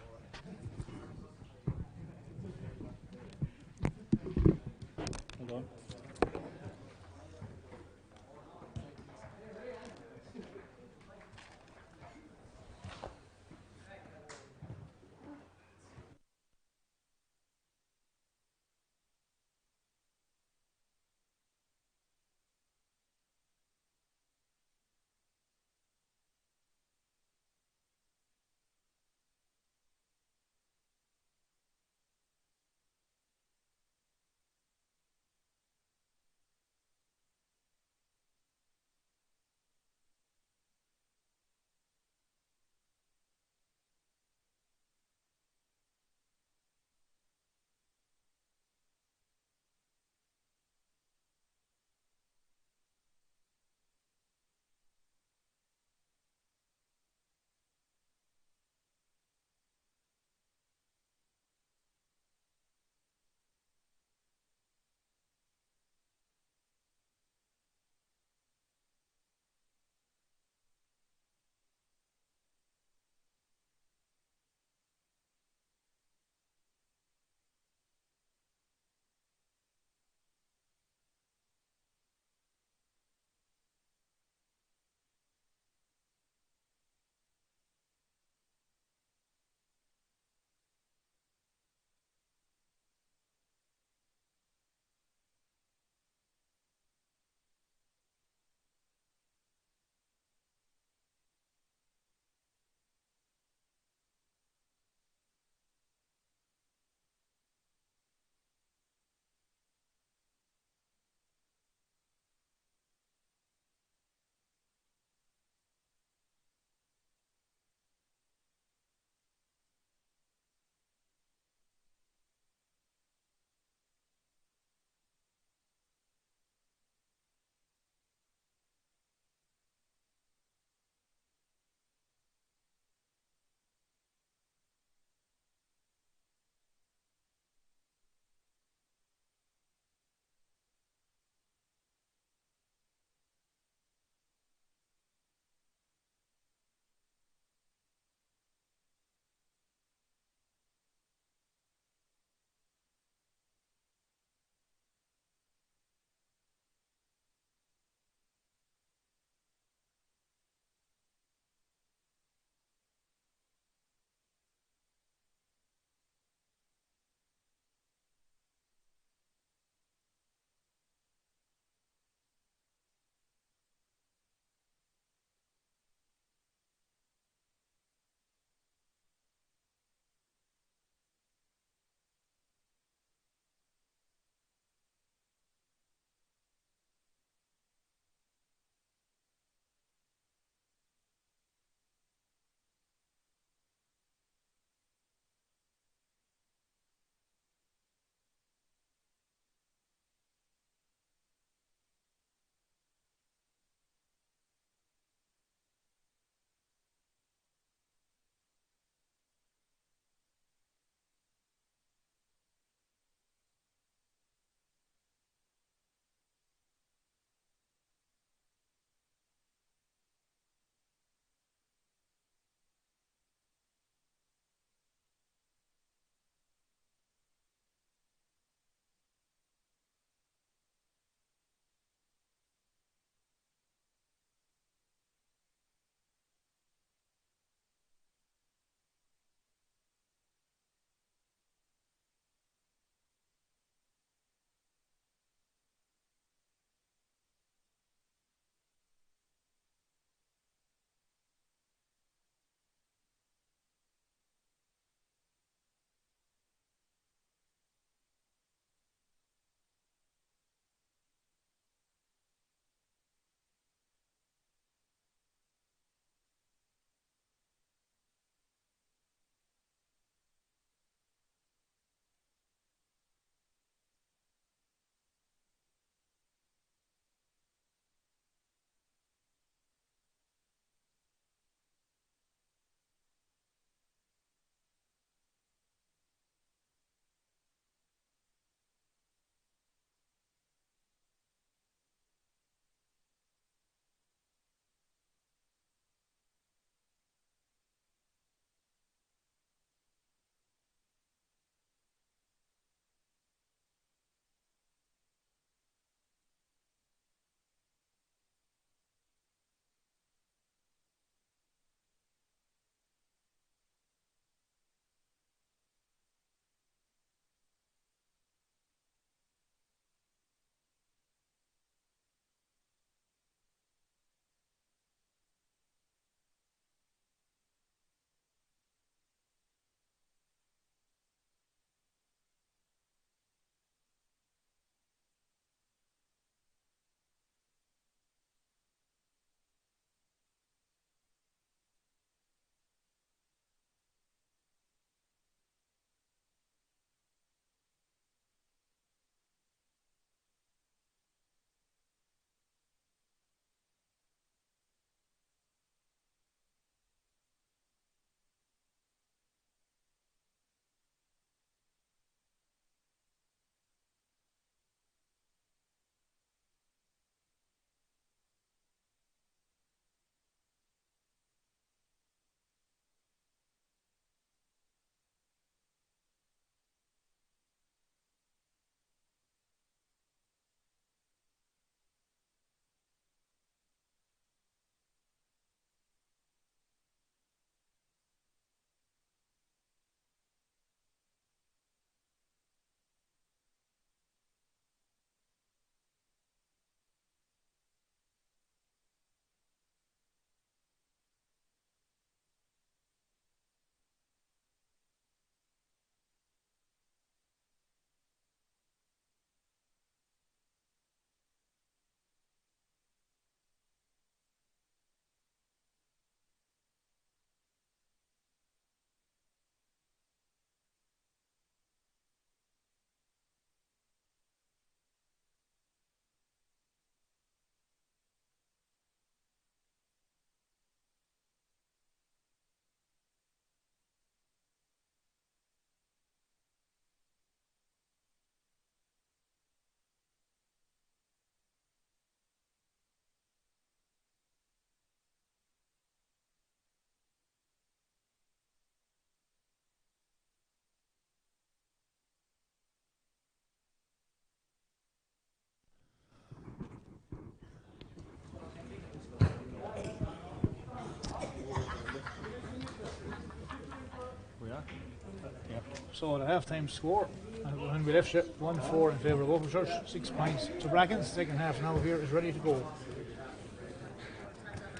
So the half-time score, when we left it, 1-4 in favour of Upperchurch, 6 points to Brackens. Second half now here is ready to go.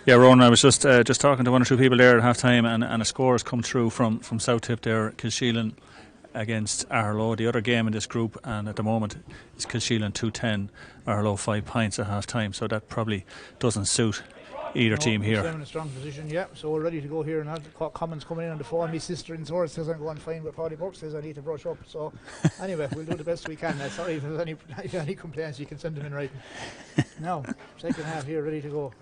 Yeah, Ronan, I was just talking to one or two people there at half time, and a score has come through from South Tip there, Kilsheelan against Arlo, the other game in this group, and at the moment it's Kilsheelan 2-10, Arlo 5 points at half time, so that probably doesn't suit either team here. Them in a strong position, yeah. So we're ready to go here now. Comments coming in on the phone. My sister in Swords says I'm going fine, but Paddy Burke says I need to brush up. So anyway, we'll do the best we can. Sorry if there's any complaints, you can send them in writing. Now, second half here, ready to go.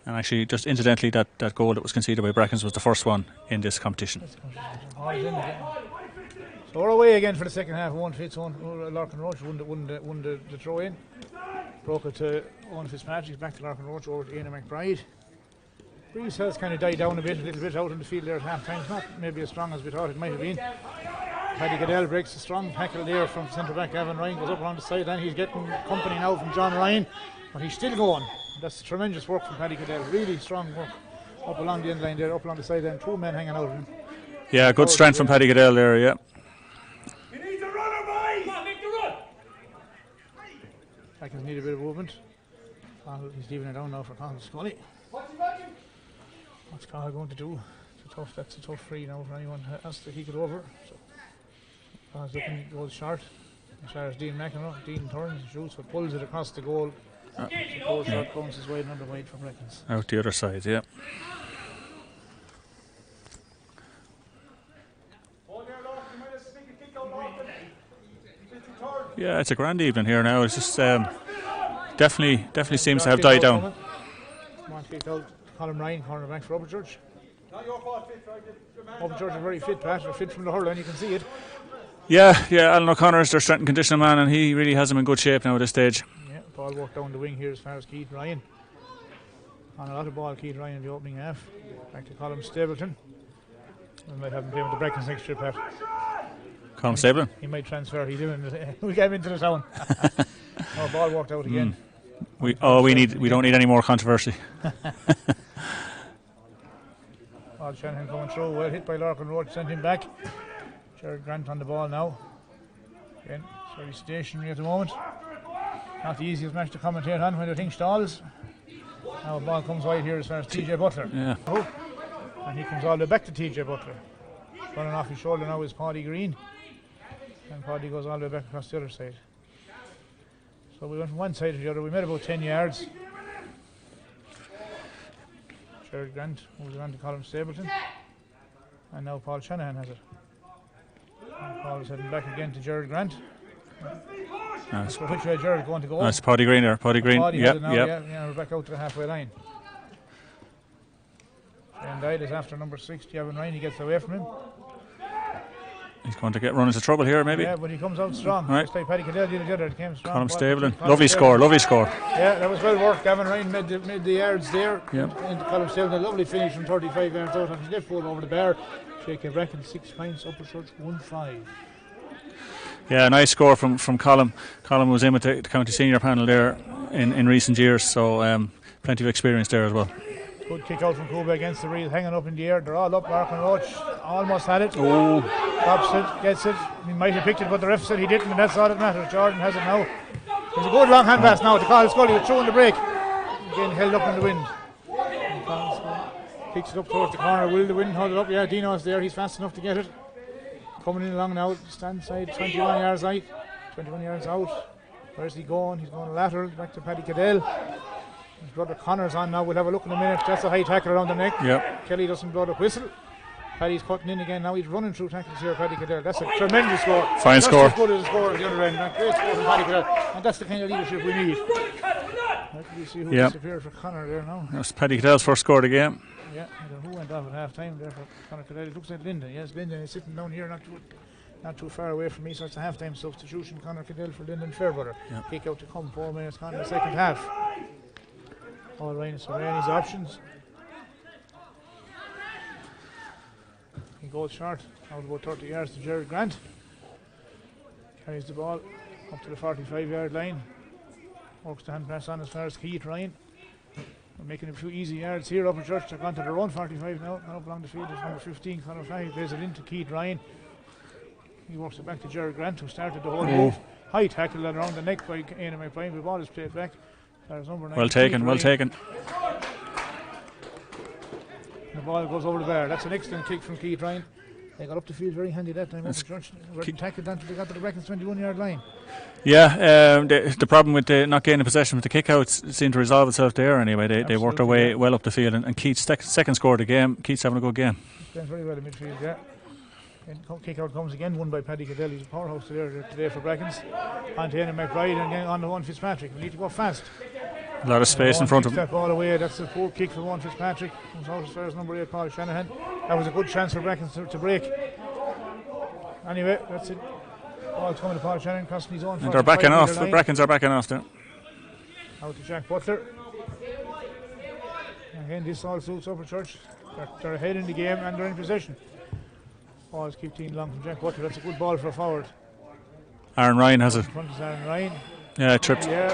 And actually, just incidentally, that goal that was conceded by Brackens was the first one in this competition. So we're away again for the second half. Owen Fitzone, Larkin Roach won the throw in. Broke it to Owen Fitzpatrick, back to Larkin Roach, over to Ian McBride. Breeze has kind of died down a little bit out in the field there at half time. It's not maybe as strong as we thought it might have been. Paddy Goodell breaks a strong tackle there from centre back. Gavin Ryan goes up around the sideline. He's getting company now from John Ryan, but he's still going. That's tremendous work from Paddy Goodell. Really strong work up along the end line there, up along the sideline. 2 men hanging out of him. Yeah, good strength from Paddy Goodell there, yeah. You need a runner, boys! Come on, make the run! Brackens need a bit of movement. He's leaving it down now for Conal Scully. What's Conal going to do? That's a tough free now for anyone who has to kick it over. So Conal's looking, goes short. As far as Dean McEnroe, Dean turns, shoots, but pulls it across the goal. Suppose shot bounces wide and under wide for Brackens. Out the other side, yeah. Yeah, it's a grand evening here now. It's just definitely seems to have died down. Come on, kick out. Colin Ryan, cornerback for Upperchurch. Upperchurch are very fit, Pat. They're fit from the hurl, and you can see it. Yeah, Alan O'Connor is their strength and conditioning man, and he really has them in good shape now at this stage. Yeah, ball walked down the wing here as far as Keith Ryan. On a lot of ball, Keith Ryan in the opening half. Back to Colin Stapleton. We might have him playing with the Brackens next trip, Pat. Colin Stapleton? He might transfer. He didn't. We gave into the town. Our ball walked out again. We don't need any more controversy. Paul Shanahan coming through. Well hit by Larkin Road. Sent him back. Jared Grant on the ball now. Again, it's very stationary at the moment. Not the easiest match to commentate on when the thing stalls. Now a ball comes wide here as far as TJ Butler. Yeah. And he comes all the way back to TJ Butler. Running off his shoulder now is Paddy Green. And Paddy goes all the way back across the other side. So we went from one side to the other. We made about 10 yards. Jared Grant moves it on to Colin Stapleton. And now Paul Shanahan has it. And Paul is heading back again to Jared Grant. So which way Jared going to go? That's Paddy Green there. Paddy Green. Yeah, we're back out to the halfway line. And Dyle is after number 6, Gavin Ryan. He gets away from him. He's going to run into trouble here, maybe. Yeah, but he comes out strong. Right. Just like Paddy Cadell did the other, it came strong. Colin Stapleton. Lovely score. Yeah, that was well worked. Gavin Ryan made the yards there. Yep. And Colin Stapleton, a lovely finish from 35 yards out on his left foot over the bar. Shaking Brackens 6 points, Upperchurch 1-5. Yeah, a nice score from Colin. Colin was in with the county senior panel there in recent years, so plenty of experience there as well. Good kick out from Cuba against the reel, hanging up in the air. They're all up. Larkin Roach almost had it. Oh. Pops it, gets it. He might have picked it, but the ref said he didn't, and that's all that matters. Jordan has it now. There's a good long hand pass now to Colin Scully. He was throwing the break. Again held up in the wind. Kicks it up towards the corner. Will the wind hold it up? Yeah, Dino's there. He's fast enough to get it. Coming in along now. Stand side, 21 yards out. 21 yards out. Where's he going? He's going lateral back to Paddy Cadell. His brother Connor's on now. We'll have a look in a minute. That's a high tackle around the neck. Yep. Kelly doesn't blow the whistle. Paddy's cutting in again now. He's running through tackles here, Paddy Cadell. That's a tremendous score. Fine score. That's as good as a score at the other end. Great score from Paddy Cadell. And that's the kind of leadership we need. Let me see who disappeared for Connor there now. That was Paddy Cadell's first score of the game. Yeah, I don't know who went off at half time there for Connor Cadell. It looks like Lyndon. Yes, Lyndon is sitting down here not too far away from me, so it's a half time substitution. Connor Cadell for Lyndon Fairbrother. Yep. Kick out to come 4 minutes gone in the second half. All Ryan surveying his options. He goes short, out about 30 yards to Jared Grant. Carries the ball up to the 45-yard line. Works the hand pass on as far as Keith Ryan. We're making a few easy yards here. Upperchurch, they're gone to their own 45 now. Up along the field, there's number 15, Conor Fahey, plays it into Keith Ryan. He works it back to Jared Grant, who started the whole move. High tackle around the neck by Ian McBride. The ball is played back. There's number 9. Well taken, well taken. The ball goes over the bar. That's an excellent kick from Keith Ryan. They got up the field very handy that time. Upperchurch tackled down till they got to the Brackens 21-yard line. Yeah, the problem with not gaining possession with the kick-outs seemed to resolve itself there anyway. They worked their way well up the field, and Keith's second score of the game. Keith's having a good game. Playing very well in midfield, yeah. And kick-out comes again, won by Paddy Cadell. He's a powerhouse today for Brackens. On to Ian McBride and again on to Owen Fitzpatrick. We need to go fast. A lot of space in front of him. That ball away. That's the poor kick from Owen Fitzpatrick. Comes out as far as number 8, Paul Shanahan. That was a good chance for Brackens to break. Anyway, that's it. Ball's coming to Paul Shanahan, crossing his own. They're backing off. The Brackens are backing off there. Out to Jack Butler. Again, this all suits Upperchurch. They're ahead in the game and they're in possession. Ball's kicked in long from Jack Butler. That's a good ball for a forward. Aaron Ryan has it. In front is Aaron Ryan. Yeah, tripped. Yeah.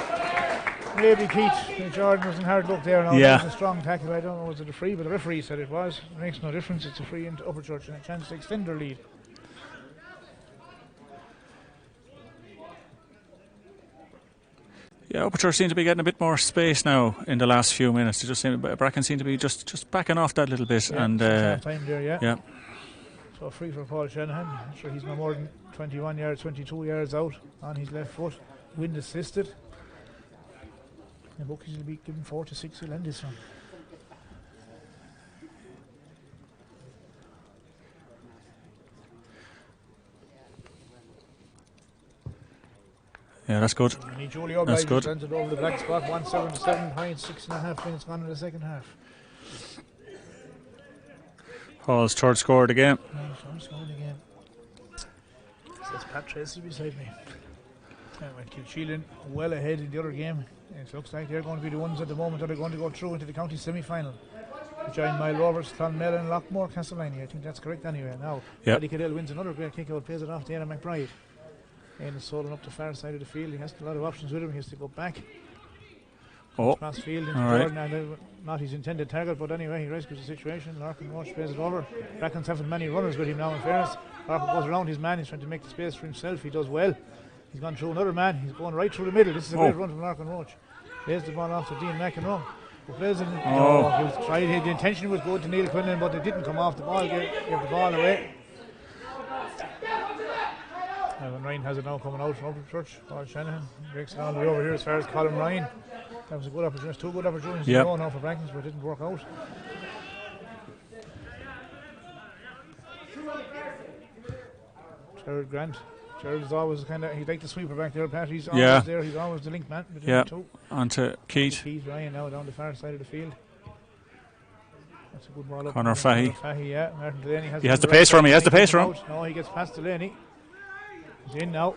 Maybe Keith Jordan was in hard luck there now. Yeah. It was a strong tackle. I don't know, was it a free? But the referee said it was. It makes no difference. It's a free into Upperchurch and a chance to extend their lead. Yeah, Upperchurch seem to be getting a bit more space now in the last few minutes. They just seem, Bracken seem to be just backing off that little bit. Yeah, and time there, yeah. So free for Paul Shanahan. I'm sure he's no more than 21 yards, 22 yards out on his left foot. Wind assisted. The bookies will be given 4 to 6. He'll end this one. Yeah, that's good. That's good. Sends it over the black spot. 177 points, 6.5 minutes gone in the second half. Hall's third score of the game. Third score of the game. That's Pat Tracy beside me. Anyway, Kilsheelan well ahead in the other game. It looks like they're going to be the ones at the moment that are going to go through into the county semi-final. Giant Mile Rovers, Clonmel and Lockmore, Castleiney. I think that's correct anyway. Now, Paddy Cadell wins another great kick-out, plays it off to Anna McBride. And is sold up the far side of the field. He has a lot of options with him. He has to go back. Cross field into Jordan, and not his intended target, but anyway, he rescues the situation. Larkin Walsh plays it over. Brackens haven't many runners with him now, in fairness. Larkin goes around his man. He's trying to make the space for himself. He does well. He's gone through another man. He's going right through the middle. This is a great run from Larkin Walsh. Plays the ball off to Dean McEnroe. Who plays it. He tried. The intention was good to Neil Quinlan, but it didn't come off the ball. Gave the ball away. Ryan has it now coming out from Upperchurch. Paul Shanahan breaks it all the way over here as far as Colin Ryan. That was a good opportunity. 2 good opportunities in a row now for Brackens, but it didn't work out. Jared Grant. Jared is always he'd like the sweeper back there, Pat. He's always there. He's always the link man between the two. On to Keith. Keith Ryan now down the far side of the field. That's a good ball up. Conor Fahey. Martin Delaney has he has the pace for him. He has the pace for him. No, he gets past Delaney. He's in now.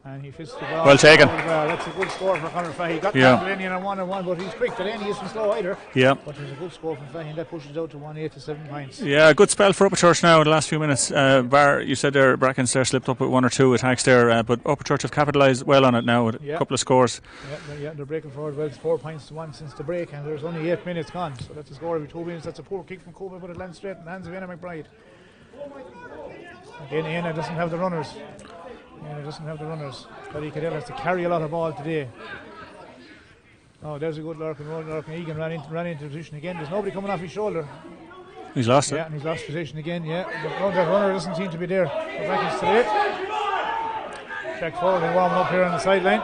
And he fits the ball. Well taken. That's a good score for Conor Fahey. He got Delaney on a 1-on-1, but he's quick. Delaney isn't slow either. Yeah. But there's a good score from Fahey, and that pushes out to 187 points. Yeah, a good spell for Upperchurch now in the last few minutes. You said there, Brackens there slipped up with 1 or 2 attacks there, but Upperchurch have capitalised well on it now with a couple of scores. Yeah, they're breaking forward well. It's 4 points to 1 since the break, and there's only 8 minutes gone. So that's a score every 2 minutes. That's a poor kick from Kobe, but it lands straight in the hands of Anna McBride. Again, Anna doesn't have the runners. Paddy Cadell has to carry a lot of ball today. Oh, there's a good Larkin roll. Larkin Egan ran into position again. There's nobody coming off his shoulder. He's lost it. Yeah, and he's lost position again. Yeah, that runner doesn't seem to be there. Brackens today. Jack forward and warming up here on the sideline.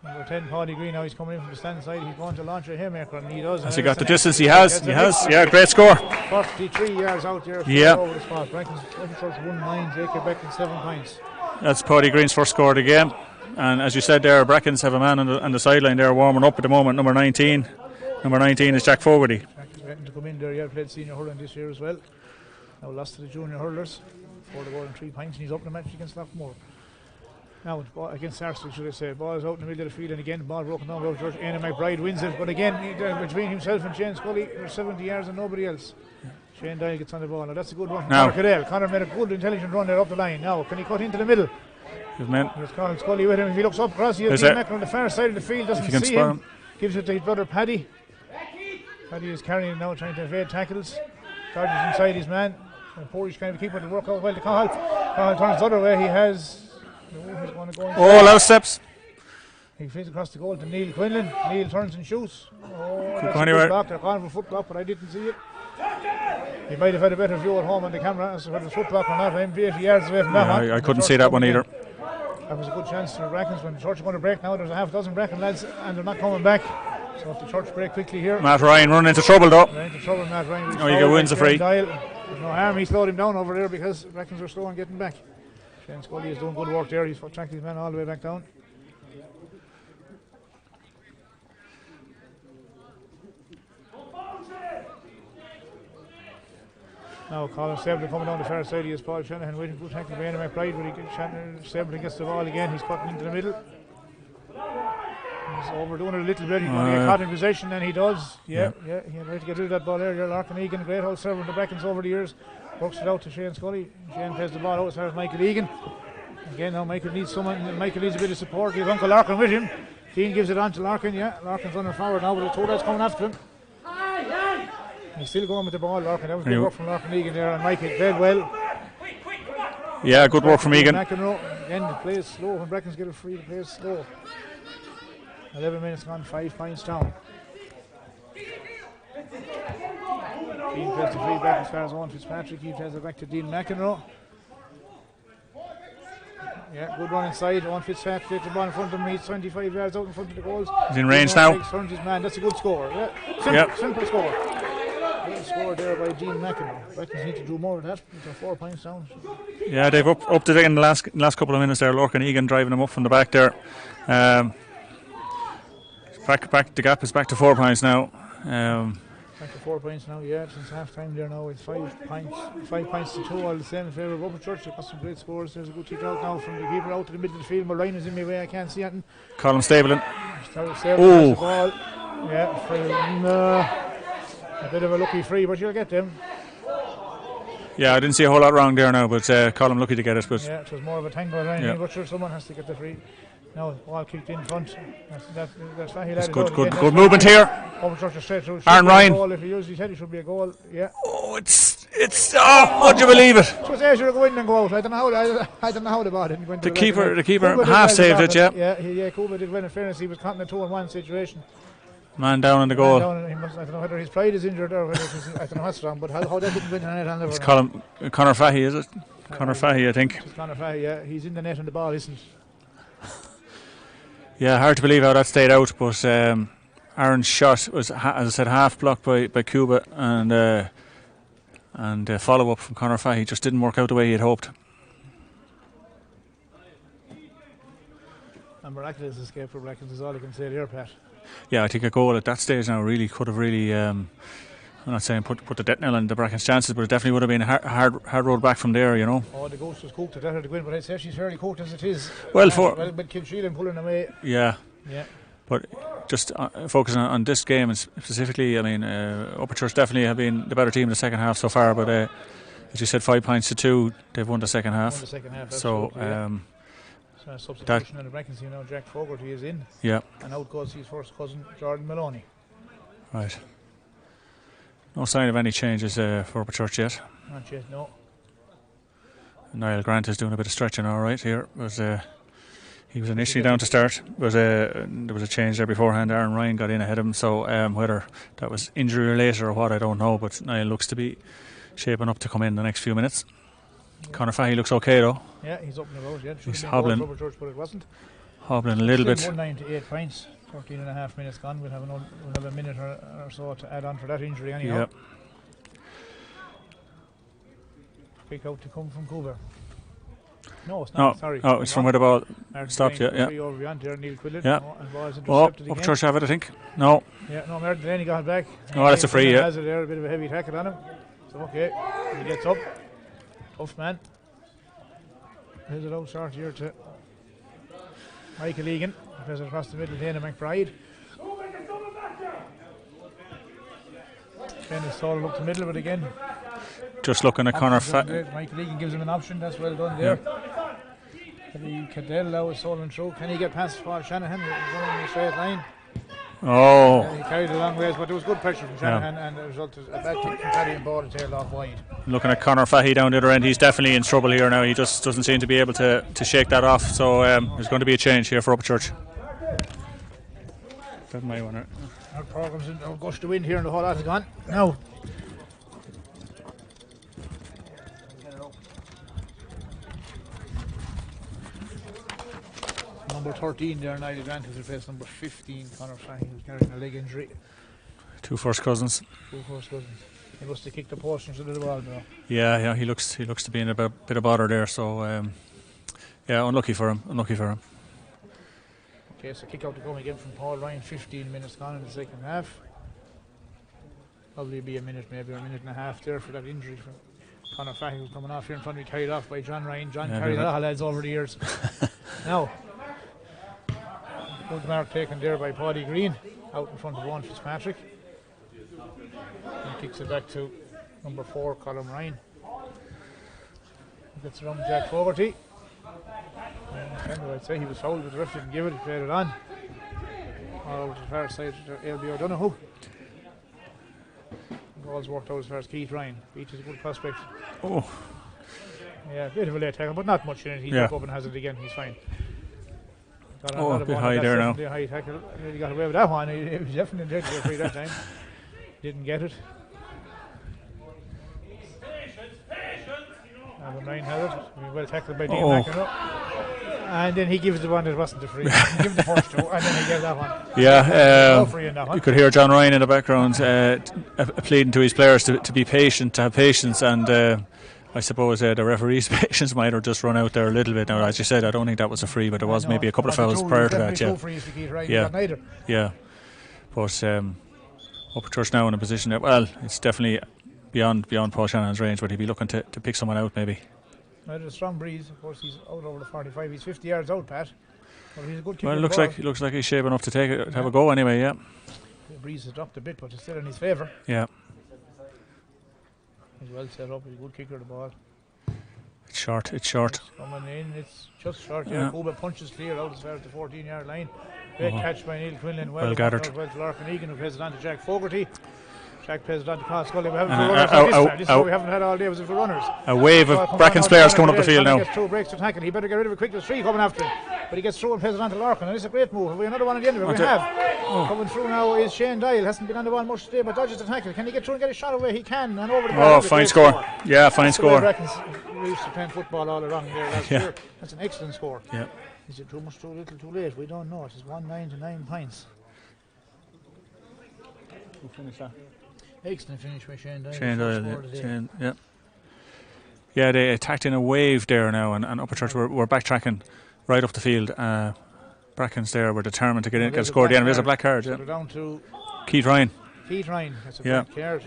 Number 10, Paddy Green. Now he's coming in from the stand side. He's going to launch a haymaker, and he does. Has he got the distance? He has. Yeah, great score. 43 yards out there. Yeah. Over the spot. Brackens 1-9. Take it back in 7 points. That's Paddy Green's first score of the game. And as you said there, Brackens have a man on the sideline there warming up at the moment, number 19. Number 19 is Jack Fogarty. Jack is waiting to come in there. Played senior hurling this year as well. Now lost to the junior hurlers. 4 and 3 points, and he's up in the match against Lockmore. Now against Sarsfield, should I say. Ball is out in the middle of the field, and again, ball broken down by George. Anna McBride wins it, but again, between himself and Shane Scully, there's 70 yards and nobody else. Shane Dial gets on the ball. Now that's a good run from Conor Cadell. Conor made a good, intelligent run there up the line. Now, can he cut into the middle? He's Colin Scully with him. If he looks up across, he has Dean Meckler on the far side of the field, doesn't see him. Gives it to his brother Paddy. Paddy is carrying it now, trying to evade tackles. Charges inside his man. Portage kind of keeper to work out well to Cahill. Cahill turns the other way. He has. He's going to go inside. Oh, low steps. He flies across the goal to Neil Quinlan. Neil turns and shoots. Oh, Could that's go a anywhere. good block. They're calling for foot block, but I didn't see it. He might have had a better view at home on the camera as to whether the foot block or not. I'm 80 yards away from that one. I couldn't see that one either. That was a good chance for Brackens when the Church are going to break now. There's a half dozen Bracken lads and they're not coming back. So if the Church break quickly here. Matt Ryan running into trouble though. They're into trouble, Matt Ryan. Oh, you get wins a free. There's no harm. He slowed him down over there because Brackens are slow on getting back. Shane Scully is doing good work there. He's tracked his man all the way back down. Now Colin Stapleton coming down the far side. He has Paul Shanahan waiting for tackle by Anna McBride, but Stapleton gets the ball again. He's cutting into the middle. He's overdoing it a little bit. He's going to get caught in possession, and he does. Yeah. He had to get rid of that ball earlier. Larkin Egan, great old server in the Brackens over the years. Works it out to Shane Scully. Shane plays the ball out as far as Michael Egan. Again, now Michael needs someone. Michael needs a bit of support. He has Uncle Larkin with him. Dean gives it on to Larkin. Yeah, Larkin's running forward now, but the two lads coming after him. He's still going with the ball, Larkin. That was good work from Larkin Egan there, and Michael played well. Yeah, good work from Egan. Again, the play is slow. When Brackens get it free, the play is slow. 11 minutes gone, 5 points down. Dean plays the free back as far as Owen Fitzpatrick. He plays it back to Dean McEnroe. Yeah, good run inside. Owen Fitzpatrick gets the ball in front of him. He's 25 yards out in front of the goals. He's in range now. Turns his man. That's a good score. Yeah. Simple score. Good score there by Dean McEnroe. Brackens need to do more of that. They're 4 points down. Yeah, they've upped it in the last couple of minutes there. Larkin Egan driving them up from the back there. Back. The gap is back to 4 points now. Back to 4 points now, yeah, since half time there now. It's 5 points. 5 points to 2, all the same in favour of Upperchurch. They've got some great scores. There's a good kick out now from the keeper out to the middle of the field. Ryan is in my way, I can't see anything. Colin Stapleton. Oh! Ball. Yeah, a bit of a lucky free, but you'll get them. Yeah, I didn't see a whole lot wrong there now, but Colin lucky to get it. But yeah, it was more of a tangle than anything, but sure, someone has to get the free. Now, ball kicked in front. That's good movement here. Upperchurch straight through. Aaron Ryan. Goal. If he used his head, it should be a goal. Yeah. Oh, it's. Would you believe it? So it's Asia go in and go out. I don't know how the ball didn't go into the keeper half saved it. Yeah, Kuba did well. In fairness, he was caught in a 2-on-1 situation. Man down on the goal. I don't know whether his pride is injured or whether I don't know what's wrong, but how that didn't go into the net, I'll never know. It's Conor Fahey, is it? Conor Fahey, I think. It's Conor Fahey, yeah. He's in the net and the ball isn't. Yeah, hard to believe how that stayed out, but Aaron's shot was, as I said, half blocked by Cuba, and follow up from Conor Fahey just didn't work out the way he had hoped. A miraculous escape for Brackens is all I can say there, Pat. Yeah, I think a goal at that stage now really could have really. I'm not saying put the death knell on the Brackens' chances, but it definitely would have been a hard road back from there, you know. Oh, the ghost was cooked at that to win, but I'd say she's fairly cooked as it is. Well, but Kilsheelan pulling away. Yeah. But just focusing on this game and specifically, I mean, Upperchurch definitely have been the better team in the second half so far. But as you said, 5 points to 2, they've won the second half. So. Substitution in the Brackens team now. Jack Fogarty is in. Yeah. And out goes his first cousin, Jordan Maloney. Right. No sign of any changes for Upperchurch yet. Not yet, no. Niall Grant is doing a bit of stretching all right here. He was initially down to start, but there was a change there beforehand. Aaron Ryan got in ahead of him, so whether that was injury related or what, I don't know, but Niall looks to be shaping up to come in the next few minutes. Yeah. Conor Fahey looks okay though. Yeah, he's up and about. Yeah, he's hobbling. But it wasn't. Hobbling a little bit. 1-9 to 8 points. 13.5 minutes gone. We'll have a minute or so to add on for that injury anyhow. Yep. Pick out to come from Cuba. No, it's not. Sorry. Oh, it's from where the ball stopped. Yeah. Over beyond there, Neil Quillen. Yeah. Upperchurch have it, I think. No. Yeah, no, Merton Delaney got it back. Oh, that's a free. Yeah. Has it there, a bit of a heavy tackle on him. So okay, he gets up. Tough man. Here's it out short here to Michael Egan. Plays it across the middle to Dana McBride. Then it's all up the middle, but again. Just looking at Conor Fahey. Michael Egan gives him an option. That's well done there. Cadell now is stolen through. Can he get past Paul Shanahan? He's running in a straight line. Oh, He carried it a long ways, but there was good pressure from Shanahan, and the result is a bad kick from Paddy and ball and tailed off wide. looking at Conor Fahey down the other end, he's definitely in trouble here now. He just doesn't seem to be able to shake that off. So there's going to be a change here for Upperchurch. That might want to. Our program's in a gust of wind here, and the whole lot is gone. Now. Number 13 there, Niall Grant, who's replaced number 15, Conor Fahey, who's carrying a leg injury. Two first cousins. He must have kicked the post into the ball now. Yeah, he looks to be in a bit of bother there. So unlucky for him. Okay, so kick out to come again from Paul Ryan. 15 minutes gone in the second half. Probably be a minute, maybe a minute and a half there for that injury from Conor Fahey, who's coming off here in front of me, carried off by John Ryan. John carried a lot of lads over the years. Now, good mark taken there by Paddy Green, out in front of one Fitzpatrick. And kicks it back to number 4, Colm Ryan. Gets around Jack Fogarty. I'd say he was fouled, but the ref didn't give it, he played it on. All over to the far side to LB O'Donoghue. The ball's worked out as far as Keith Ryan. Keith is a good prospect. Oh. Yeah, a bit of a late tackle, but not much in it. He's back up and has it again, he's fine. A bit high there now. High tackle. He got away with that one. He was definitely intended to go free that time. Didn't get it. Number 9 has it. Well tackled by Dean McEnroe. And then he gives the one that wasn't the free. He gave the first two, and then he gave that one. Yeah, you could hear John Ryan in the background pleading to his players to be patient, to have patience, and I suppose the referee's patience might have just run out there a little bit. Now, as you said, I don't think that was a free, but there was maybe a couple of fouls prior to that. Yeah. But Upperchurch now in a position that, well, it's definitely beyond Paul Shanahan's range, but he'd be looking to pick someone out maybe. There's a strong breeze. Of course, he's out over the 45. He's 50 yards out, Pat. But he's a good kicker. Well, it looks like he's shaping up to take it, to have a go anyway. Yeah. The breeze has dropped a bit, but it's still in his favour. Yeah. He's well set up. He's a good kicker of the ball. It's short. It's coming in. It's just short. Yeah. Kuba punches clear out as far as the 14-yard line. Great catch by Neil Quinlan. Well gathered. Well to Larkin Egan, who plays it on to Jack Fogarty. Jack plays it on to Conn Scully. We haven't runners this is what we haven't had all day, was it for runners. A wave of Brackens players coming up the field now. He gets 2 breaks to tackle. He better get rid of it quick. There's 3 coming after him. But he gets through and plays it on to Larkin. And it's a great move. Have we another one at the end of it? We have. Coming through now is Shane Dial. Hasn't been on the ball much today, but dodges the tackle. Can he get through and get a shot away? He can. And over the ball. Fine score. Yeah, fine score. Brackens used to playing football all around there last year. That's an excellent score. Yeah. Is it too much, too little, too late? We don't know. It's 1-9 to 9 points. Who finished that? Excellent finish by Shane Dial. Yeah, they attacked in a wave there now, and Upperchurch were backtracking right up the field. Brackens there were determined to get in, get a score at the end. There's a black card. So down to Keith Ryan. That's a black card.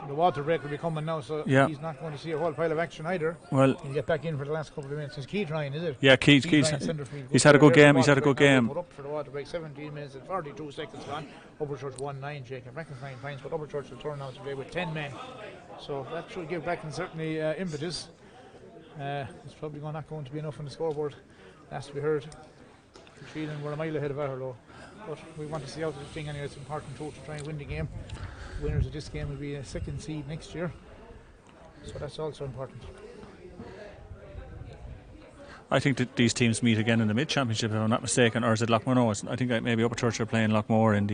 The water break will be coming now, so he's not going to see a whole pile of action either. Well, he'll get back in for the last couple of minutes. It's Keith Ryan, is it? Yeah, Keith. He's had a good game. Put up for the water break. 17 minutes and 42 seconds gone. Upperchurch 1-9, Jacob. Brackens 9 points, but Upperchurch will turn out today with 10 men. So that should give Brackens certainly impetus. It's probably not going to be enough on the scoreboard. Last we heard, Sheelan were a mile ahead of Aherlow. But we want to see out the thing anyway. It's important too to try and win the game. Winners of this game will be a second seed next year, so that's also important. I think that these teams meet again in the mid-championship, if I'm not mistaken, or is it Lochmore? I think maybe Upperchurch are playing Lochmore in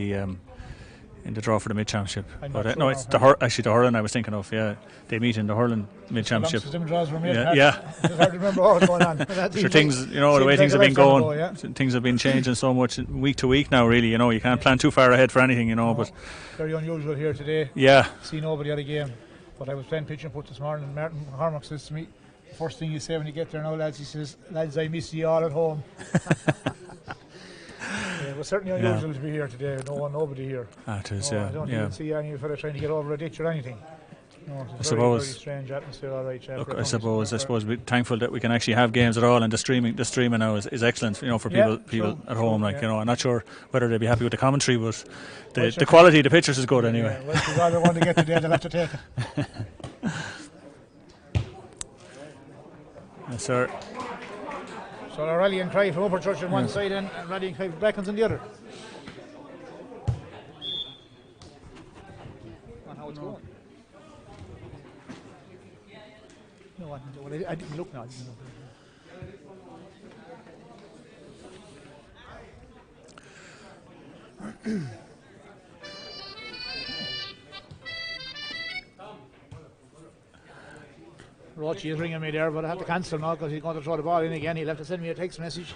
the draw for the mid-championship. But no, it's the hurling I was thinking of. Yeah, they meet in the hurling mid-championship. Draws were made, yeah. It's hard to remember what was going on. Sure, things, the way things have been going, things have been changing so much week to week now. Really, you can't plan too far ahead for anything. But very unusual here today. Yeah, see nobody at a game. But I was playing pitch and put this morning, and Martin Harmock says to me, the first thing you say when you get there now, lads, he says, "Lads, I miss you all at home." It was certainly unusual to be here today. Nobody here. It is, I don't even see any fella trying to get over a ditch or anything. No, I suppose. Very strange atmosphere. All right, look, I suppose we're thankful that we can actually have games at all, and the streaming now is excellent. For people at home. I'm not sure whether they'd be happy with the commentary, but the quality of the pictures is good anyway. Well, if all they want to get today, they'll have to take it. Yes, sir. So a rallying cry from Upperchurch on one side and a rallying cry from Brackens on the other. it's going. No, well, I didn't look now. I didn't look. Rochi is ringing me there, but I have to cancel now because he's going to throw the ball in again. He'll have to send me a text message.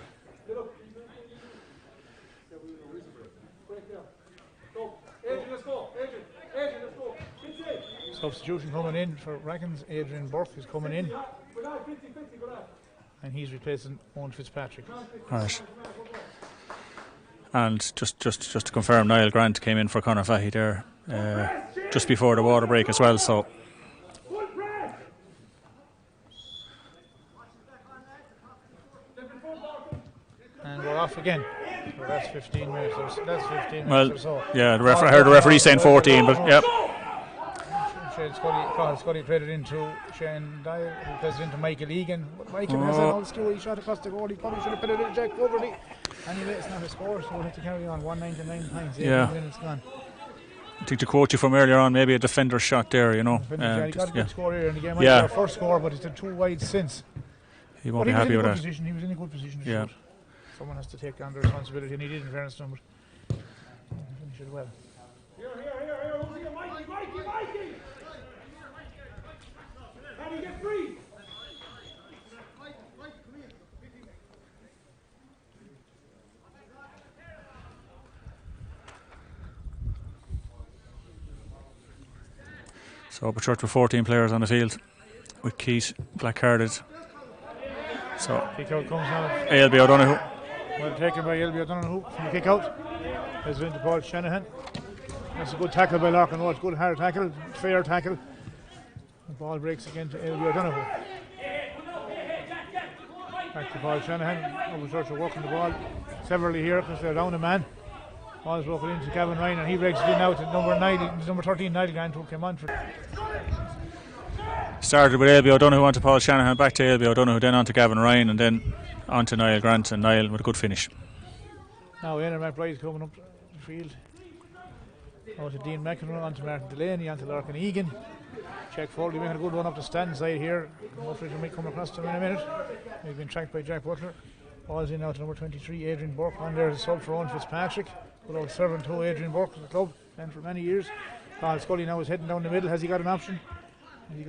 Substitution coming in for Brackens. Adrian Burke is coming in, and he's replacing Owen Fitzpatrick. Right. And just to confirm, Niall Grant came in for Conor Fahey there just before the water break as well. So. And we're off again. So that's 15 minutes. That's 15 minutes Well, or so. yeah, I heard the referee saying 14, but yep. Scotty traded into Shane Dyer, who plays into Michael Egan. But Michael has an old skill. He shot across the goal. He probably should have put it in Jack Fogarty. Anyway, it's not a score, so we'll have to carry on. 199 points. 18 minutes gone. I think to quote you from earlier on, maybe a defender's shot there, you know. He got a good score here in the game. Might be our first score, but it's a too wide since. He won't be happy with that. He was in a good position to shoot. Someone has to take on the responsibility, and he did in fairness to him. But he should well. Here. Mikey! How do you get free? So Upperchurch with 14 players on the field, with Keith black-carded. So kick out comes now. ALB O'Donoghue. Well taken by ALB O'Donoghue from the kick out. Has been to Paul Shanahan. That's a good tackle by Larkin. It's good hard tackle, fair tackle. The ball breaks again to ALB O'Donoghue. Back to Paul Shanahan. Upperchurch are working the ball severally here because they're down a man. Ball's broken into Gavin Ryan, and he breaks it in out to number 13, Niall Grant, who came on for. Started with ALB O'Donoghue on to Paul Shanahan, back to ALB O'Donoghue, then on to Gavin Ryan, and then on to Niall Grant, and Niall with a good finish. Now Éanna McBride coming up the field. Out to Dean McEnroe, on to Martin Delaney, on to Larkin Egan. Jack Foley making a good run up the stand side here. Hopefully he might come across to him in a minute. He's been tracked by Jack Butler. Ball's in now to number 23, Adrian Burke. On there is a sub for Owen Fitzpatrick. Good old servant to Adrian Burke at the club, and for many years. Paul Scully now is heading down the middle. Has he got an option? He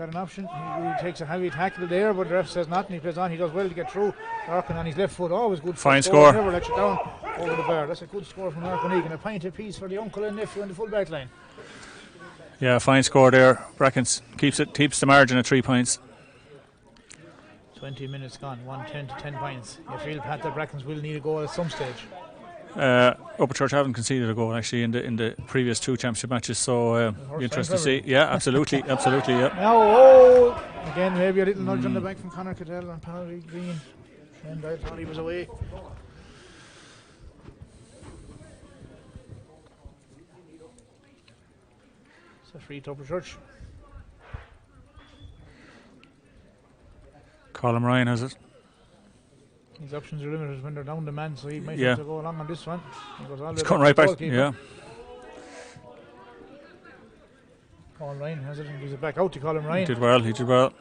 takes a heavy tackle there, but the ref says not, and he plays on. He does well to get through. Larkin on his left foot, always good. Fine score. Never let you down over the bar. That's a good score from Larkin Egan. A pint apiece for the uncle and nephew in the full back line. Yeah, fine score there. Brackens keeps the margin at 3 points. 20 minutes gone, 1-10 to 10 points. You feel, Pat, that Brackens will need a goal at some stage? Upperchurch haven't conceded a goal actually in the previous 2 championship matches, so be interested to see. Yeah, absolutely. Yeah. Now, again, maybe a little nudge on the back from Conor Cattell and Paddy Green, and I thought he was away. It's a free to Upperchurch. Colin Ryan has it. His options are limited when they're down the man, so he might have to go along on this one. He's coming right back. Yeah. Colin Ryan has it, and gives it back out to Colin Ryan. He did well.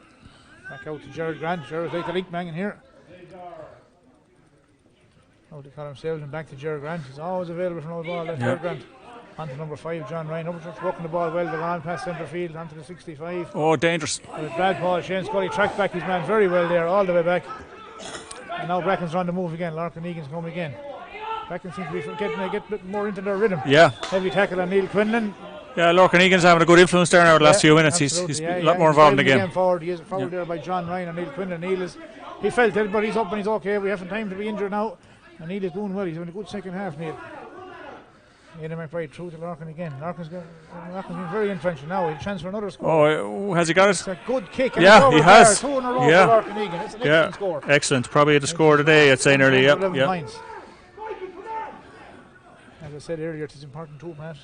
Back out to Gerard Grant. Gerard's like the link man in here. Out to Colin Sales and back to Gerard Grant. He's always available from old ball. Left Gerard Grant. On to number 5, John Ryan. Upperchurch working the ball well. They're on past centre field. Onto the 65. Oh, dangerous. With bad ball. Shane Scully tracked back his man very well there, all the way back. And now Brackens on the move again. Larkin Egan's coming again. Brackens seems to be getting a bit more into their rhythm. Yeah. Heavy tackle on Neil Quinlan. Yeah, Larkin Egan's having a good influence there now the last few minutes. He's a lot more involved in the game. Forward. He is fouled there by John Ryan and Neil Quinlan. He felt it, but he's up and he's okay. We haven't time to be injured now. And Neil is doing well. He's having a good second half, Neil. Éanna McBride through to Larkin again. Larkin's been very influential now. He'll chance for another score. Oh, has he got it? It's a good kick. Yeah, he has. 2 in a row for Larkin Egan. It's an excellent score. Excellent. Probably the score today, I'd say nearly. Yeah. Points. As I said earlier, it's important too, Matt.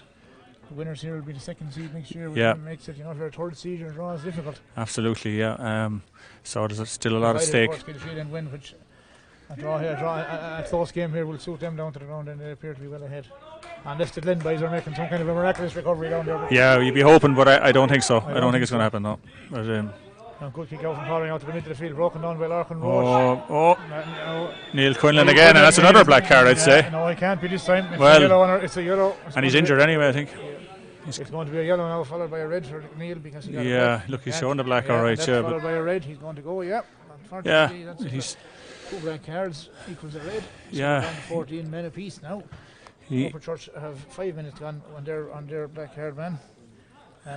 The winners here will be the second seed next year, which makes it, if you're a third seed, your draw is difficult. Absolutely, yeah. So there's still a lot at stake. And win, which a close game here will suit them down to the ground, and they appear to be well ahead. Unless the Glen boys are making some kind of a miraculous recovery down there. Yeah, you'd be hoping, but I don't think so. I don't think it's going to happen, no. But, good kick out from Colin out to the middle of the field, broken down by Larkin Roach. Neil Quinlan again, and that's another black card, I'd say. No, it can't be this time. It's a yellow. And he's injured anyway, I think. It's going to be a yellow now, followed by a red for Neil because he got look, he's showing the black, all right. Yeah, followed by a red, he's going to go. Unfortunately, that's two black cards equals a red. So we're down to 14 men apiece now. Upperchurch have 5 minutes gone on their black card man.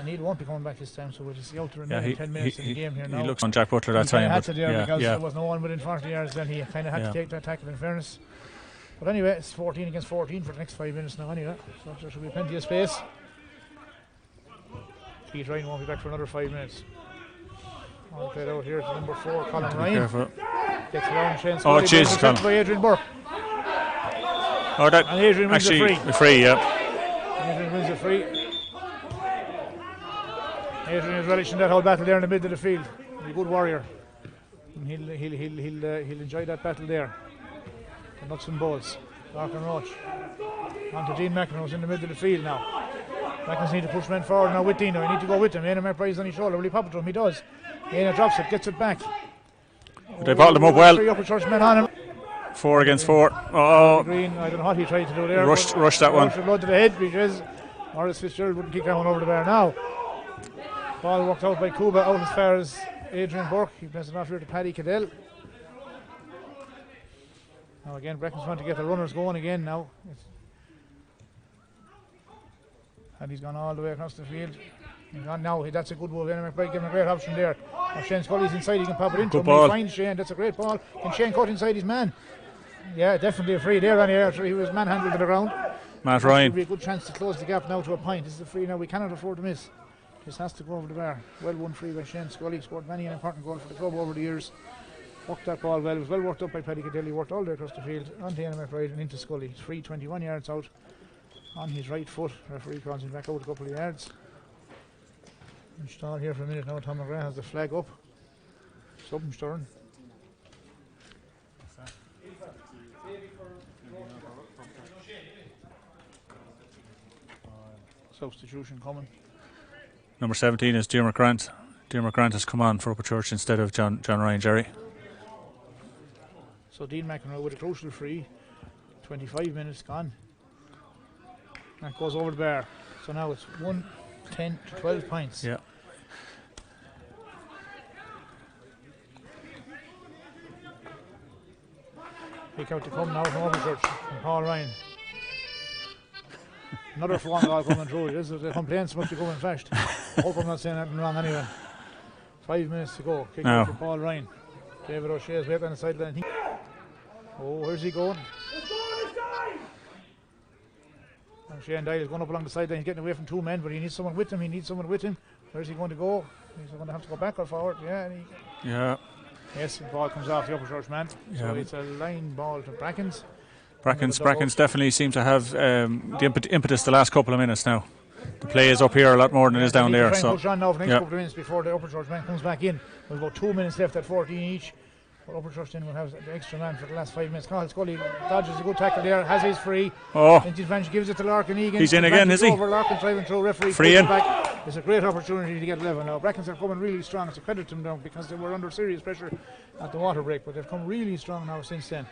Neil won't be coming back this time, so we'll just see out to remaining 10 minutes in the game here now. He looks on Jack Butler that time. Because there was no one within 40 yards, then he kind of had to take that tackle in fairness. But anyway, it's 14 against 14 for the next 5 minutes now anyway, so there should be plenty of space. Keith Ryan won't be back for another 5 minutes. I'll play it out here to number 4, Colin Ryan. Careful. Gets around Shane Oh, Jesus, Colin. By Adrian Burke. Oh, that and Adrian wins actually the free, Adrian wins the free. Adrian is relishing that whole battle there in the middle of the field. He's a good warrior. And he'll enjoy that battle there. The nuts and bolts. Larkin Roach. On to Dean McEnroe, who's in the middle of the field now. Brackens need to push men forward now with Dino. He need to go with him. Aina Prize on his shoulder. Will he pop it to him? He does. Aina drops it, gets it back. They bottled him up well. 3 Upperchurch men on him. 4 against 4. Oh, Green, I don't know what he tried to do there. Rushed that one. Rushed blood to the head because Morris Fitzgerald wouldn't kick that one over the bar now. Ball worked out by Cuba out as far as Adrian Burke. He plays it off here to Paddy Cadell. Now again, Brackens want to get the runners going again now. And he's gone all the way across the field. He's gone now. That's a good ball. Aina McBride giving a great option there. Now Shane Scully's inside. He can pop it into him. He finds Shane. That's a great ball. Can Shane cut inside his man? Yeah, definitely a free there. After he was manhandled to the ground. Matt Ryan. This will be a good chance to close the gap now to a point. This is a free now. We cannot afford to miss. This has to go over the bar. Well won free by Shane Scully. Scored many an important goal for the club over the years. Worked that ball well. It was well worked up by Paddy Cadell. He worked all the way across the field. Onto Aina McBride and into Scully. It's free, 21 yards out. On his right foot. Referee calls him back out a couple of yards. And stall here for a minute now. Tom McGrath has the flag up. Subensturn. Substitution coming. Number 17 is Diarmaid Grant. Diarmaid Grant has come on for Upperchurch instead of John Ryan Jerry. So Dean McEnroe with a crucial free. 25 minutes gone. That goes over the bar. So now it's 1-10 to 12 points. Yeah. Kick out to come now from Upperchurch from Paul Ryan. Another one goal coming through. The complaints must be going fast. I hope I'm not saying anything wrong anyway. 5 minutes to go. Kick out to Paul Ryan. David O'Shea is waiting on the sideline. Oh, where's he going? Shane Dyle is going up along the sideline. He's getting away from 2 men, but he needs someone with him. Where's he going to go? He's going to have to go back or forward. Yeah. Yes, the ball comes off the Upperchurch man. Yeah. So it's a line ball to Brackens. Brackens definitely seem to have the impetus the last couple of minutes now. The play is up here a lot more than it is down there. So push on now for the next couple of minutes before the Upperchurch man comes back in. We've got 2 minutes left at 14 each. But Upperchurch then will have the extra man for the last 5 minutes. Carl Scully dodges a good tackle there, has his free. Vintage gives it to Larkin Egan. He's in again, is he? Larkin driving through, referee free in. Back. It's a great opportunity to get level now. Brackens are coming really strong. It's a credit to them now because they were under serious pressure at the water break, but they've come really strong now since then.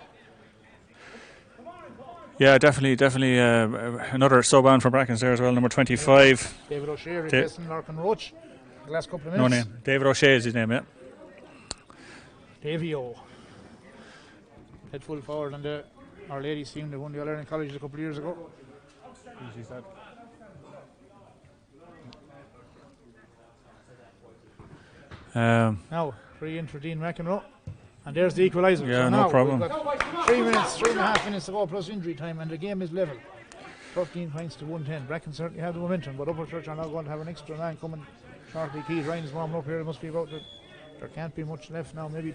Yeah, definitely another sub on for Brackens there as well, number 25. David O'Shea replacing Larkin Roach. The last couple of minutes. No name. David O'Shea is his name, yeah. Davy O. Head full forward on the Our Lady's team. They won the All-Ireland College a couple of years ago. Now, free in for Dean McEnroe. And there's the equaliser. Yeah, so no problem. 3.5 minutes to go plus injury time, and the game is level. 13 points to 110. Brackens certainly have the momentum, but Upperchurch are now going to have an extra man coming shortly. Keith Ryan is warming up here. It must be about there can't be much left now. Maybe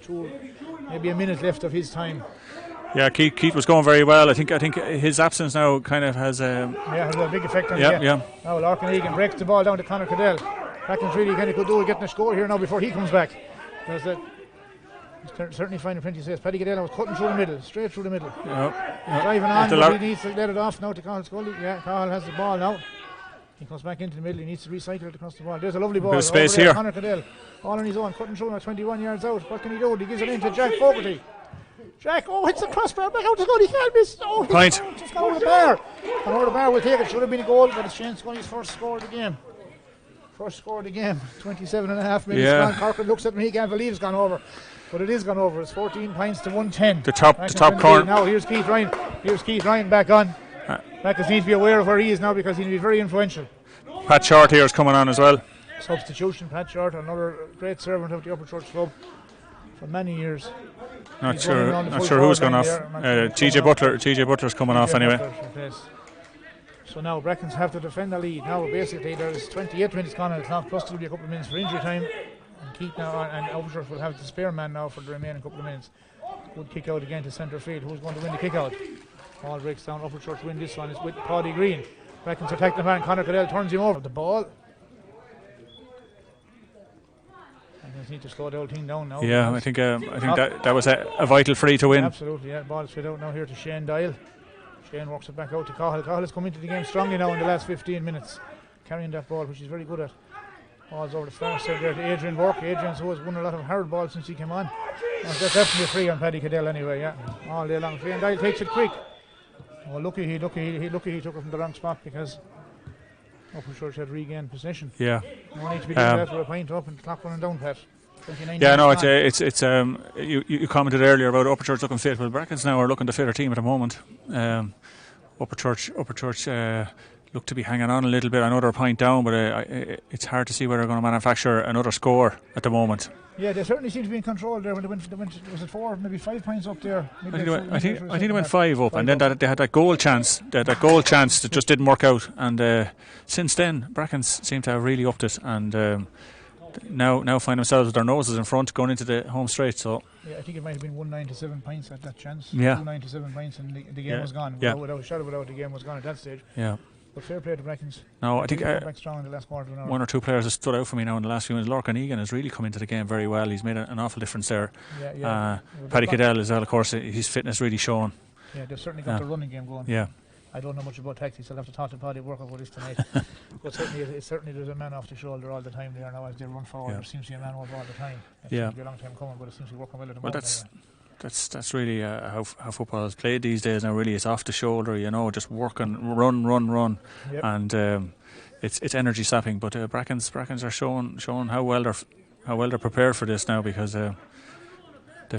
a minute left of his time. Yeah, Keith was going very well. I think his absence now kind of has has a big effect on the game. Yeah. Now Larkin Egan breaks the ball down to Conor Cadell. Brackens really kind of could do getting a score here now before he comes back. There's He's certainly finding plenty of space. Paddy Cadell was cutting through the middle, straight through the middle. Driving on, but he needs to let it off now to Cahill Scully. Yeah, Cahill has the ball now. He comes back into the middle, he needs to recycle it across the ball. There's a lovely ball. Bit of space here. Conor Cadell, all on his own, cutting through now, 21 yards out. What can he do? He gives it in to Jack Fogarty. Jack, hits the crossbar back out to goal. He can't miss. Point. Just got over the bar. And over the bar will take it. Should have been a goal, but it's Shane Scully's first score of the game. 27.5 minutes. Yeah. Corcoran looks at me, he can't believe it's gone over. But it is gone over. It's 14 points to 110. The top corner. Now here's Keith Ryan back on. Brackens needs to be aware of where he is now because he will be very influential. Pat Short here is coming on as well. Substitution, Pat Short, another great servant of the Upperchurch club for many years. Not sure who's gone off. TJ Butler's coming off anyway. So now Brackens have to defend the lead. Now basically there's 28 minutes gone on the clock, plus there will be a couple of minutes for injury time. And Keith now and Upperchurch will have the spare man now for the remaining couple of minutes. Good kick out again to centre field. Who's going to win the kick out? Ball breaks down. Upperchurch win this one. It's with Paddy Green. Brackens attack the man. Conor Cadell turns him over. The ball. I just need to slow the whole thing down now. Yeah, I think that was a vital free to win. Absolutely, yeah. Ball straight out now here to Shane Dial. Shane works it back out to Cahill. Cahill has come into the game strongly now in the last 15 minutes, carrying that ball, which he's very good at. Ball's over the far side there to Adrian Burke. Adrian, who has won a lot of hard balls since he came on. That's definitely free on Paddy Cadell anyway, yeah. All day long. Shane Dial takes it quick. Oh, lucky he took it from the wrong spot because Upperchurch had regained possession. Yeah. No need to be doing that for a point up and the clock running down, Pat. Yeah, no, it's you commented earlier about Upperchurch looking fit. Well, Brackens now are looking the fitter team at the moment. Upperchurch look to be hanging on a little bit. I know they're a point down, but it's hard to see where they're going to manufacture another score at the moment. Yeah, they certainly seem to be in control there when they went was it 4, maybe 5 points up there? I think they went 5 up, and then they had that goal chance. That goal chance that just didn't work out. And since then, Brackens seem to have really upped it, and now find themselves with their noses in front going into the home straight. So yeah, I think it might have been 197 points at that chance. Yeah, 297 points, and the game was gone. Yeah. Without a shadow of a doubt, the game was gone at that stage. Yeah. But fair play to Brackens. No, I think back strong in the last quarter of an hour. One or two players that stood out for me now in the last few minutes. Lorcan Egan has really come into the game very well. He's made an awful difference there. Paddy Cadell as well, of course, his fitness really shown. Yeah, they've certainly got the running game going. Yeah. I don't know much about tactics. I'll have to talk to Paddy, work out what is tonight. But certainly there's a man off the shoulder all the time there now as they run forward. There seems to be a man over all the time. It seems to be a long time coming, but it seems to be working well at the moment. That's really how football is played these days now. Really, it's off the shoulder, just working, run, yep. And it's energy sapping. But Brackens are showing how well they're prepared for this now, because they've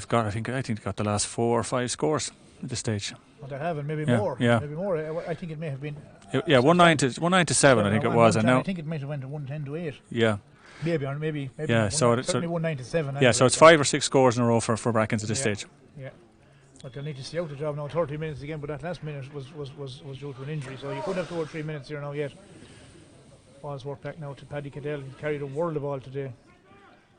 got I think they've got the last 4 or 5 scores at this stage. Well, they have, and maybe more. Yeah. Maybe more. I think it may have been. 1-9 to 7. I think it was, and now I think it might have went to 110 to 8. Yeah. Maybe. Yeah, certainly 1-9 to 7. Yeah, so it's 5 or 6 scores in a row for Brackens at this stage. Yeah, but they'll need to see out the job now. 30 minutes again, but that last minute was due to an injury, so you could have 2 or 3 minutes here now yet. Ball's worked back now to Paddy Cadell. He carried a world of ball today.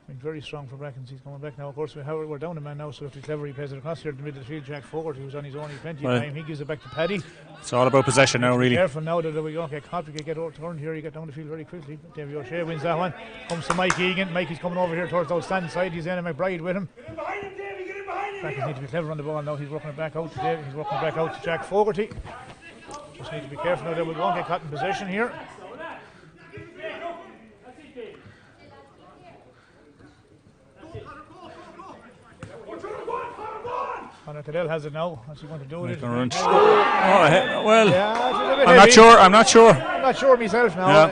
Been very strong for Brackens. He's coming back now. Of course, we're down a man now, so if he's clever, he plays it across here to the middle of the field. Jack Fogarty, who's on his own, he's plenty of time. He gives it back to Paddy. It's all about possession now, really. Careful now that we don't get caught. We get overturned here. You get down the field very quickly. Davy O'Shea wins that one. Comes to Mike Egan. Mikey's coming over here towards the outstanding side. He's in and McBride with him. Brackens need to be clever on the ball now. He's working it back out to Davy. He's working it back out to Jack Fogarty. Just need to be careful now that we won't get caught in possession here. Conor Cadell has it now. What's he going to do with it? I'm not sure. I'm not sure myself now.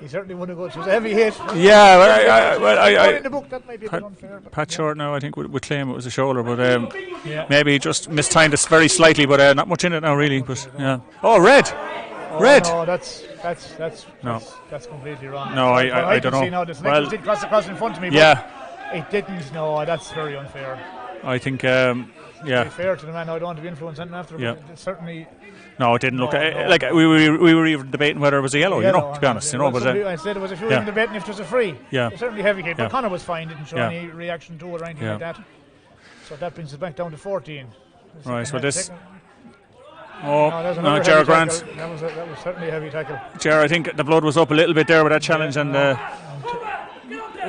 He certainly wouldn't go. It was a heavy hit. Yeah, in the book that might be a bit unfair. Pat Short now, I think, would claim it was a shoulder, but maybe just mistimed it very slightly, but not much in it now, really. But yeah. Oh, red. No, that's completely wrong. No, I don't know. See now, the next did cross across in front of me. Yeah. It didn't. No, that's very unfair. I think, To be fair to the man, I don't want to be influencing after, but it certainly. No, it didn't look like we were even debating whether it was a yellow, to be honest. I said it was a few even debating if it was a free. Yeah. Certainly heavy hit, but Conor was fine, didn't show any reaction to it or anything like that. So that brings us back down to 14. Right, so this. Jared Grant. That was certainly a heavy tackle. Jared, I think the blood was up a little bit there with that challenge, and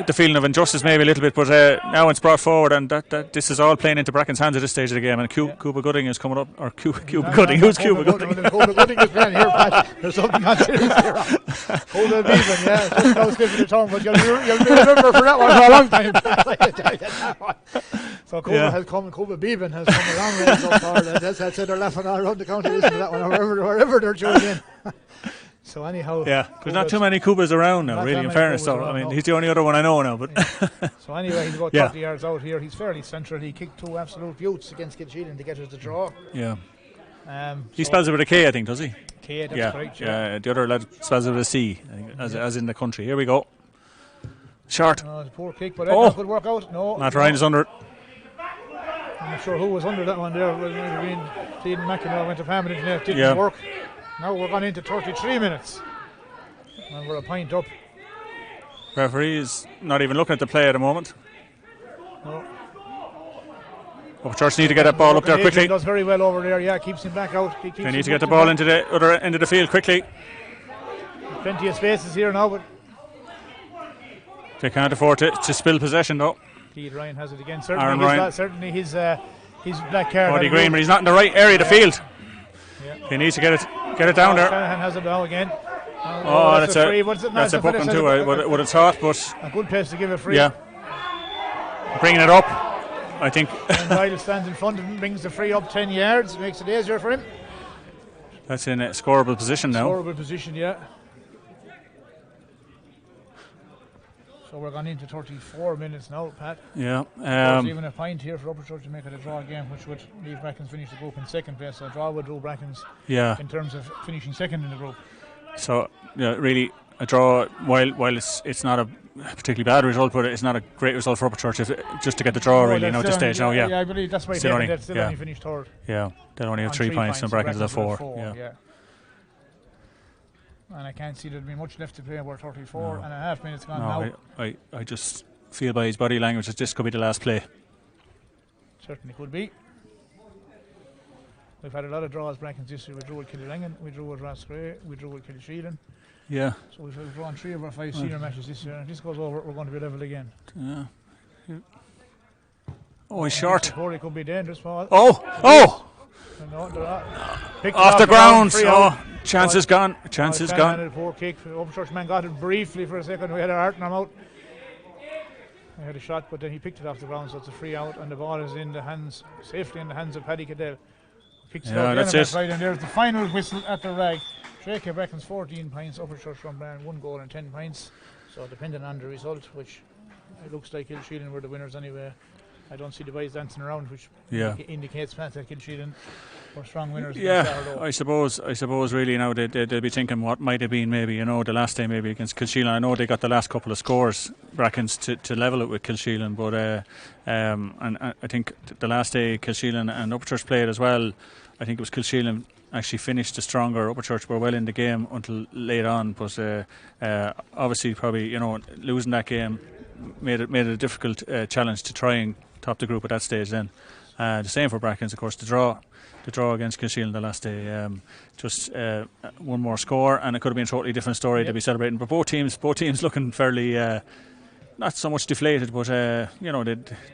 the feeling of injustice maybe a little bit, but now it's brought forward, and that this is all playing into Brackens' hands at this stage of the game. And Cuba Gooding is coming up, or Cuba Gooding. Who's Cuba Gooding? Cuba Gooding is playing here, Pat. There's something on series here. Cuba Bevan, yeah, it's just now slipping the tongue, but you'll remember for that one for a long time. So Cuba Bevan has come a long way so far. That's it. They're laughing all around the county listening to that one, wherever they're tuning in. So anyhow, yeah, there's not too many Cubas around now, really. In fairness, so I mean, he's the only other one I know now. But so anyway, he's about 30 yards out here. He's fairly central. He kicked 2 absolute beauts against Kilsheelan to get us the draw. Yeah. He spells it with a K, I think, does he? K, that's correct. Yeah. The other lad spells it with a C, I think, as in the country. Here we go. Short. It's a poor kick, but that could work out. No. Matt Ryan is under it. I'm not sure who was under that one there. Stephen McEnroe went to Hammond and it didn't work. Now we're gone into 33 minutes. And we're a point up. Referee is not even looking at the play at the moment. No. Upperchurch need to get that ball up there quickly. He does very well over there, keeps him back out. They need to get the ball into the other end of the field quickly. Plenty of spaces here now, but they can't afford to spill possession though. Keith Ryan has it again. Certainly his black card. Cody Green, but he's not in the right area of the field. Yeah. He needs to get it down there. Shanahan has it now again. That's a booking too. I would have thought, but a good place to give it free. Yeah, bringing it up, I think. And Lyle stands in front of him, brings the free up 10 yards, makes it easier for him. That's in a scoreable position now. Scoreable position, yeah. So we're gone into 34 minutes now, Pat. Yeah. There's even a point here for Upperchurch to make it a draw again, which would leave Brackens finish the group in second place. So a draw would rule Brackens in terms of finishing second in the group. So really a draw, while it's not a particularly bad result, but it's not a great result for Upperchurch just to get the draw really now at this stage now. Yeah, I believe that's why they only finished third. Yeah, they'll only have 3 points and Brackens have 4. Yeah. And I can't see there'll be much left to play. We're 34 and a half minutes gone now. I just feel by his body language that this could be the last play. Certainly could be. We've had a lot of draws, Brackens this year. We drew with Killangan, we drew with Roscrea, we drew with Kilsheelan. Yeah. So we've drawn 3 of our 5 senior matches this year, and if this goes over, we're going to be level again. Yeah. Oh, he's short. He could be dangerous, Paul. Oh! Off the ground. Chance is gone. Chance is gone. A poor kick. Upperchurch man got it briefly for a second. We had our heart in our mouth. We had a shot, but then he picked it off the ground, so it's a free out, and the ball is safely in the hands of Paddy Cadell. That's it. And there's the final whistle at the rag. Drake Brackens 14 points, Upperchurch Drombane 1 goal and 10 points. So depending on the result, which it looks like Kilsheelan were the winners anyway. I don't see the boys dancing around, which indicates that Kilsheelan were strong winners. Yeah, I suppose really now they'll be thinking what might have been maybe the last day maybe against Kilsheelan. I know they got the last couple of scores, Brackens, to level it with Kilsheelan, but and I think the last day Kilsheelan and Upperchurch played as well. I think it was Kilsheelan actually finished the stronger. Upperchurch were well in the game until late on, but obviously probably losing that game made it a difficult challenge to try and top the group at that stage. Then the same for Brackens, of course. The draw against Kilsheelan the last day, just one more score, and it could have been a totally different story to be celebrating. But both teams looking fairly. Not so much deflated, but they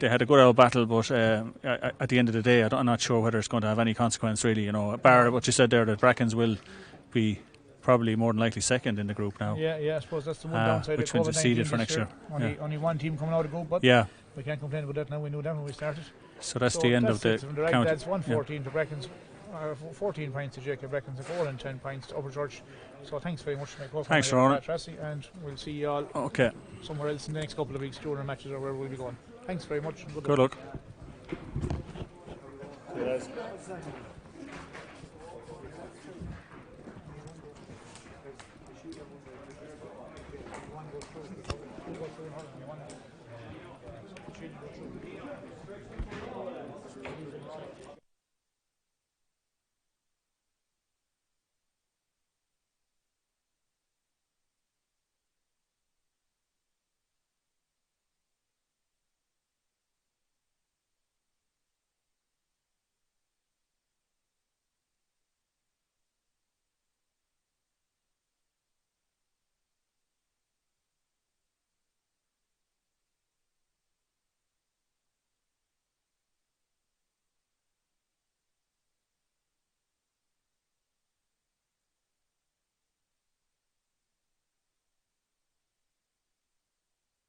had a good old battle. But at the end of the day, I'm not sure whether it's going to have any consequence, really. Bar what you said there, that Brackens will be probably more than likely second in the group now. Yeah, I suppose that's the one downside. Which one's seeded for next year? Only one team coming out of the group, but we can't complain about that now. We knew that when we started. So that's the end of the count. That's 114 to Brackens, 14 points to JK Brackens, a goal and 10 points to Upperchurch. So thanks very much to my co-founder. Thanks, Ronan. And we'll see you all somewhere else in the next couple of weeks during our matches or wherever we'll be going. Thanks very much. And good luck.